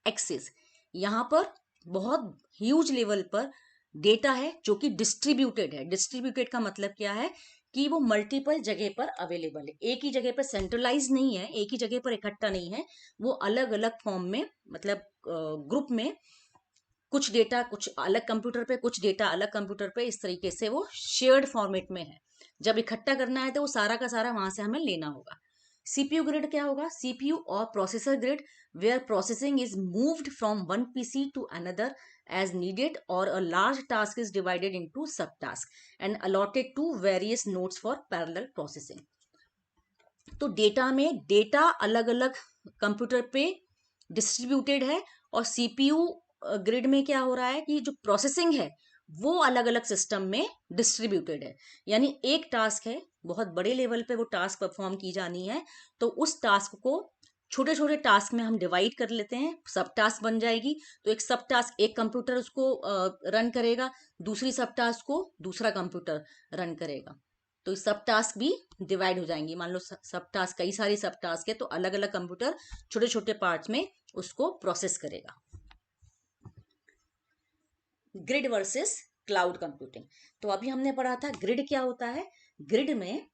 Speaker 1: access. यहाँ पर बहुत ह्यूज लेवल पर डेटा है जो कि डिस्ट्रीब्यूटेड है। डिस्ट्रीब्यूटेड का मतलब क्या है कि वो मल्टीपल जगह पर अवेलेबल है, एक ही जगह पर सेंट्रलाइज नहीं है, एक ही जगह पर इकट्ठा नहीं है, वो अलग अलग फॉर्म में, मतलब ग्रुप में, कुछ डेटा कुछ अलग कंप्यूटर पे, कुछ डेटा अलग कंप्यूटर पे, इस तरीके से वो शेयर्ड फॉर्मेट में है। जब इकट्ठा करना है तो वो सारा का सारा वहां से हमें लेना होगा। सीपीयू ग्रिड क्या होगा? सीपीयू और processor grid, where processing is moved from one PC to another as needed, or a large task is divided into subtasks and allotted to various nodes for parallel processing. तो डेटा में डेटा अलग अलग कंप्यूटर पे डिस्ट्रीब्यूटेड है, और सीपीयू ग्रिड में क्या हो रहा है कि जो प्रोसेसिंग है वो अलग अलग सिस्टम में डिस्ट्रीब्यूटेड है। यानी एक टास्क है, बहुत बड़े लेवल पे वो टास्क परफॉर्म की जानी है, तो उस टास्क को छोटे छोटे टास्क में हम डिवाइड कर लेते हैं, सब टास्क बन जाएगी। तो एक सब टास्क एक कंप्यूटर उसको रन करेगा, दूसरी सब टास्क को दूसरा कंप्यूटर रन करेगा, तो सब टास्क भी डिवाइड हो जाएंगी। मान लो सब टास्क, कई सारी सब टास्क है, तो अलग अलग कंप्यूटर छोटे छोटे पार्ट्स में उसको प्रोसेस करेगा। Grid versus cloud computing. तो अभी हमने पढ़ा था ग्रिड क्या होता है। ग्रिड में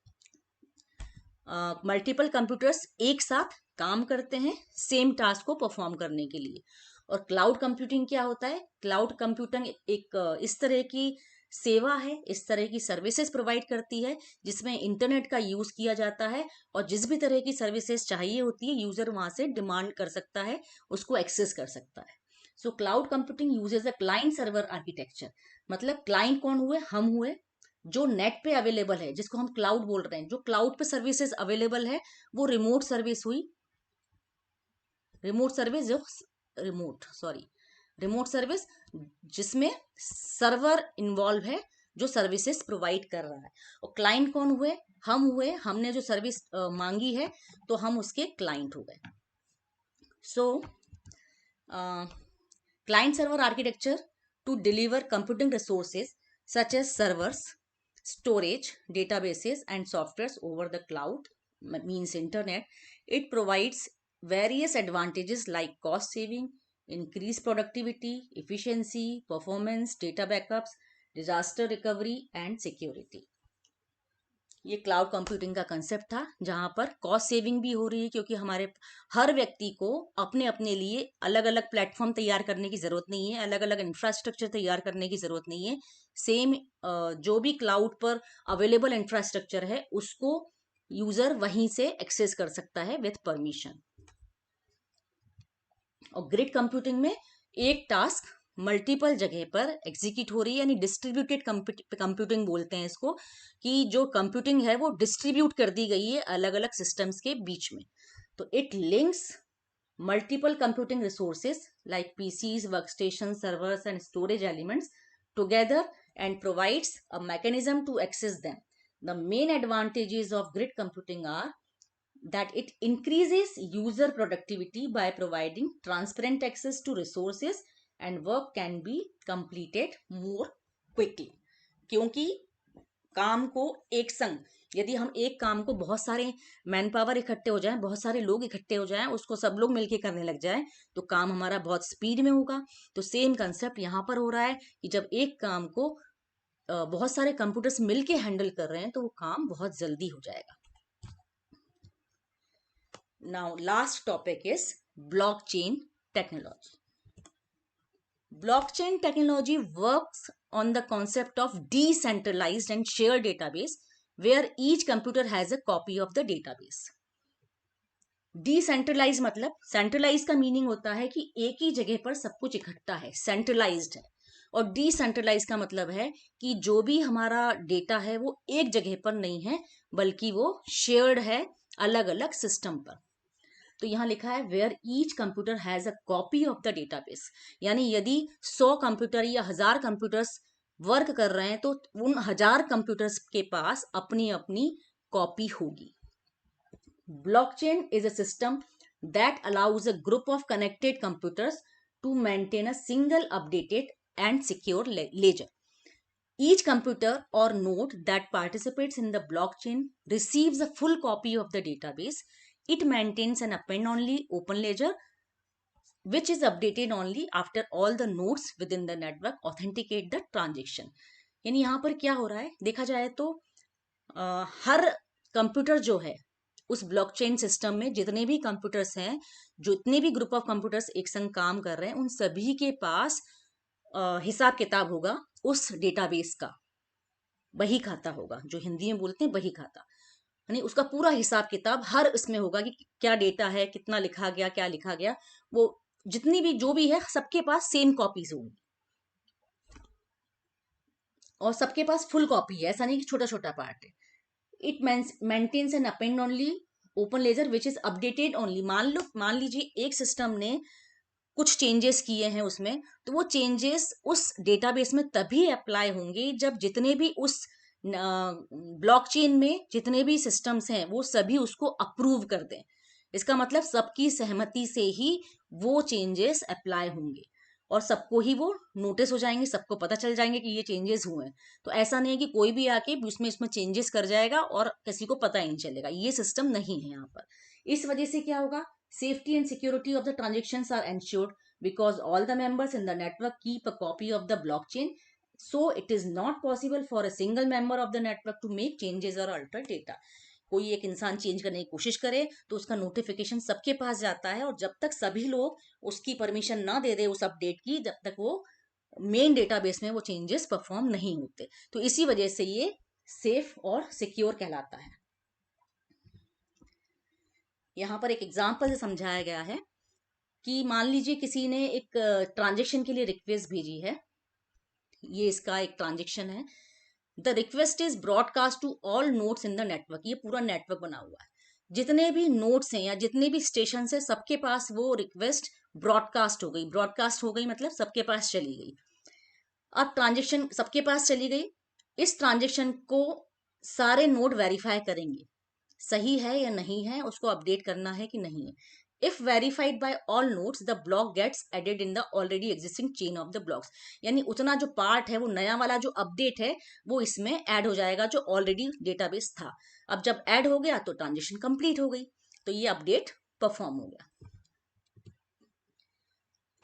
Speaker 1: मल्टीपल कंप्यूटर्स एक साथ काम करते हैं सेम टास्क को परफॉर्म करने के लिए। और क्लाउड कंप्यूटिंग क्या होता है? क्लाउड कंप्यूटिंग एक इस तरह की सेवा है, इस तरह की सर्विसेज प्रोवाइड करती है जिसमें इंटरनेट का यूज किया जाता है, और जिस भी तरह की सर्विसेज चाहिए होती है यूजर वहां से डिमांड कर सकता है, उसको एक्सेस कर सकता है। So cloud computing usage a client server architecture. मतलब क्लाइंट कौन हुए? हम हुए, जो नेट पे अवेलेबल है, जिसको हम क्लाउड बोल रहे हैं। जो क्लाउड पे सर्विसेज अवेलेबल है वो रिमोट सर्विस हुई, रिमोट सर्विस जो रिमोट सर्विस जिसमें सर्वर इन्वॉल्व है, जो सर्विसेज प्रोवाइड कर रहा है। और क्लाइंट कौन हुए? हम हुए, हमने जो सर्विस मांगी है तो हम उसके क्लाइंट हो गए। सो client server architecture to deliver computing resources such as servers, storage, databases, and softwares over the cloud, means internet. It provides various advantages like cost saving, increased productivity, efficiency, performance, data backups, disaster recovery, and security. ये क्लाउड कंप्यूटिंग का कंसेप्ट था, जहां पर कॉस्ट सेविंग भी हो रही है, क्योंकि हमारे हर व्यक्ति को अपने अपने लिए अलग अलग प्लेटफॉर्म तैयार करने की जरूरत नहीं है, अलग अलग इंफ्रास्ट्रक्चर तैयार करने की जरूरत नहीं है। सेम जो भी क्लाउड पर अवेलेबल इंफ्रास्ट्रक्चर है उसको यूजर वहीं से एक्सेस कर सकता है विथ परमिशन। और ग्रिड कंप्यूटिंग में एक टास्क मल्टीपल जगह पर एग्जीक्यूट हो रही है, यानी डिस्ट्रीब्यूटेड कंप्यूटिंग बोलते हैं इसको, कि जो कंप्यूटिंग है वो डिस्ट्रीब्यूट कर दी गई है अलग अलग सिस्टम्स के बीच में। तो it links multiple computing resources like PCs, workstation, servers and storage elements together and provides a mechanism to access them. The main advantages of grid computing are that it increases user productivity by providing transparent access to resources and work can be completed more quickly। क्योंकि काम को एक संग, यदि हम एक काम को बहुत सारे मैन पावर इकट्ठे हो जाएं, बहुत सारे लोग इकट्ठे हो जाएं, उसको सब लोग मिलके करने लग जाएं, तो काम हमारा बहुत स्पीड में होगा। तो सेम कंसेप्ट यहाँ पर हो रहा है कि जब एक काम को बहुत सारे कंप्यूटर्स मिलके हैंडल कर रहे हैं तो वो काम बहुत जल्दी हो जाएगा। Now, last topic is blockchain technology. Blockchain technology works on the concept of decentralized and shared database where each computer has a copy of the database. Decentralized मतलब, centralized का मीनिंग होता है कि एक ही जगह पर सब कुछ इकट्ठा है, centralized है। और डिसेंट्रलाइज का मतलब है कि जो भी हमारा डेटा है वो एक जगह पर नहीं है, बल्कि वो शेयर्ड है अलग अलग सिस्टम पर। तो यहां लिखा है where each computer has a copy of the database, यानी यदि 100 कंप्यूटर या 1000 कंप्यूटर्स वर्क कर रहे हैं तो उन 1000 कंप्यूटर्स के पास अपनी अपनी कॉपी होगी। Blockchain is a system that allows a group of connected computers to maintain a single updated and secure ledger. Each computer or node that participates in the blockchain receives a full copy of the database. It maintains an append-only open ledger which is updated only after all the nodes within the network authenticate the transaction. यानी यहाँ पर क्या हो रहा है, देखा जाए तो हर कंप्यूटर जो है उस ब्लॉकचेन सिस्टम में जितने भी कंप्यूटर्स हैं, जितने भी ग्रुप ऑफ कंप्यूटर्स एक संग काम कर रहे हैं, उन सभी के पास हिसाब किताब होगा उस डेटाबेस का, बही खाता होगा, जो हिंदी में बोलते हैं बही खाता, यानी उसका पूरा हिसाब किताब हर इसमें होगा कि क्या डेटा है, कितना लिखा गया, क्या लिखा गया, वो जितनी भी जो भी है सबके पास सेम कॉपीज होंगी और सबके पास फुल कॉपी है, ऐसा नहीं कि छोटा छोटा पार्ट है. It maintains an append only open ledger which is updated only. मान लीजिए एक सिस्टम ने कुछ चेंजेस किए हैं उसमें, तो वो चेंजेस उस डेटाबेस में तभी अप्लाई होंगे जब जितने भी उस ब्लॉकचेन में जितने भी सिस्टम्स हैं वो सभी उसको अप्रूव कर दें. इसका मतलब सबकी सहमति से ही वो चेंजेस अप्लाई होंगे और सबको ही वो नोटिस हो जाएंगे, सबको पता चल जाएंगे कि ये चेंजेस हुए हैं. तो ऐसा नहीं है कि कोई भी आके उसमें चेंजेस कर जाएगा और किसी को पता ही नहीं चलेगा. ये सिस्टम नहीं है यहाँ पर. इस वजह से क्या होगा, safety and security of the transactions are ensured because all the members in the network keep a copy of the blockchain. So it is not possible for a single member of the network to make changes or alter data. कोई एक इंसान चेंज करने की कोशिश करे तो उसका नोटिफिकेशन सबके पास जाता है और जब तक सभी लोग उसकी परमिशन ना दे दे उस अपडेट की, जब तक वो मेन डेटाबेस में वो चेंजेस परफॉर्म नहीं होते. तो इसी वजह से ये सेफ और सिक्योर कहलाता है. यहाँ पर एक एग्जाम्पल से समझाया गया है कि मान लीजिए किसी ने एक ट्रांजेक्शन के लिए रिक्वेस्ट भेजी है. ये इसका एक ट्रांजेक्शन है. The request is broadcast to all nodes in the network. ये पूरा नेटवर्क बना हुआ है, जितने भी नोड्स हैं या जितने भी स्टेशन है सबके पास वो रिक्वेस्ट ब्रॉडकास्ट हो गई. ब्रॉडकास्ट हो गई मतलब सबके पास चली गई. अब ट्रांजेक्शन सबके पास चली गई. इस ट्रांजेक्शन को सारे नोड वेरीफाई करेंगे, सही है या नहीं है, उसको अपडेट करना है कि नहीं है. If verified by all nodes the block gets added in the already existing chain of the blocks. यानी उतना जो पार्ट है, वो नया वाला जो अपडेट है वो इसमें ऐड हो जाएगा जो ऑलरेडी डेटाबेस था. अब जब ऐड हो गया तो ट्रांजेक्शन कंप्लीट हो गई, तो ये अपडेट परफॉर्म हो गया.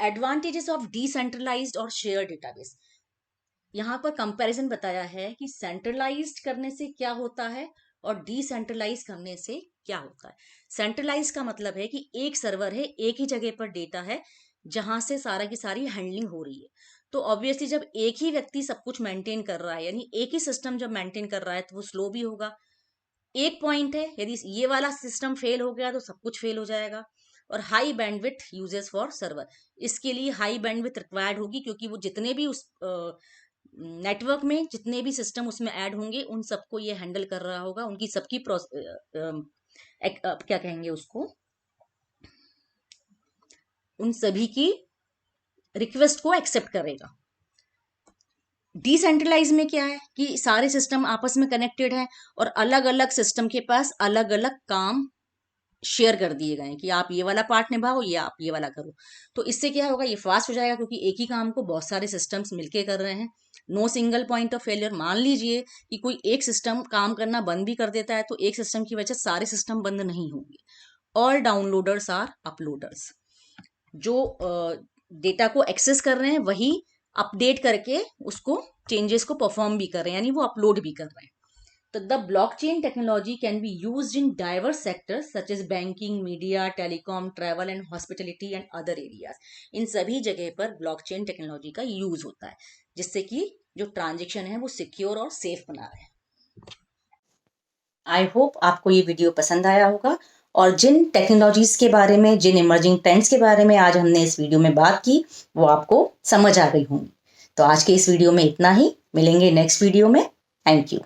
Speaker 1: एडवांटेजेस ऑफ डिसेंट्रलाइज्ड और शेयर डेटाबेस. यहाँ पर कंपैरिजन बताया है कि सेंट्रलाइज्ड करने से क्या होता है और डिसेंट्रलाइज करने से क्या होता है. सेंट्रलाइज का मतलब है कि एक सर्वर है, एक ही जगह पर डेटा है जहां से सारा की सारी हैंडलिंग हो रही है. तो ऑब्वियसली जब एक ही व्यक्ति सब कुछ मेंटेन कर रहा है, यानी एक ही सिस्टम जब मेंटेन कर रहा है तो वो स्लो भी होगा. एक पॉइंट है, यदि ये वाला सिस्टम फेल हो गया तो सब कुछ फेल हो जाएगा. और high bandwidth uses for server, इसके लिए हाई बैंडविड्थ रिक्वायर्ड होगी क्योंकि वो जितने भी उस नेटवर्क में जितने भी सिस्टम उसमें ऐड होंगे उन सबको ये हैंडल कर रहा होगा, उनकी सबकी क्या कहेंगे उसको, उन सभी की रिक्वेस्ट को एक्सेप्ट करेगा. डिसेंट्रलाइज में क्या है कि सारे सिस्टम आपस में कनेक्टेड हैं और अलग अलग सिस्टम के पास अलग अलग काम शेयर कर दिए गए हैं कि आप ये वाला पार्ट निभाओ या आप ये वाला करो. तो इससे क्या होगा, ये फास्ट हो जाएगा क्योंकि एक ही काम को बहुत सारे सिस्टम्स मिलके कर रहे हैं. No single point of failure. मान लीजिए कि कोई एक सिस्टम काम करना बंद भी कर देता है तो एक सिस्टम की वजह से सारे सिस्टम बंद नहीं होंगे. All downloaders are uploaders. जो डेटा को एक्सेस कर रहे हैं वही अपडेट करके उसको चेंजेस को परफॉर्म भी कर रहे हैं, यानी वो अपलोड भी कर रहे हैं. तो the blockchain technology can be used in diverse sectors such as banking, media, telecom, travel and hospitality and other areas. इन सभी जगह पर blockchain टेक्नोलॉजी का यूज होता है जिससे कि जो ट्रांजेक्शन है वो सिक्योर और सेफ बना रहे. आई होप आपको ये वीडियो पसंद आया होगा और जिन टेक्नोलॉजीज के बारे में, जिन इमर्जिंग ट्रेंड्स के बारे में आज हमने इस वीडियो में बात की वो आपको समझ आ गई होंगी. तो आज के इस वीडियो में इतना ही. मिलेंगे नेक्स्ट वीडियो में. Thank you.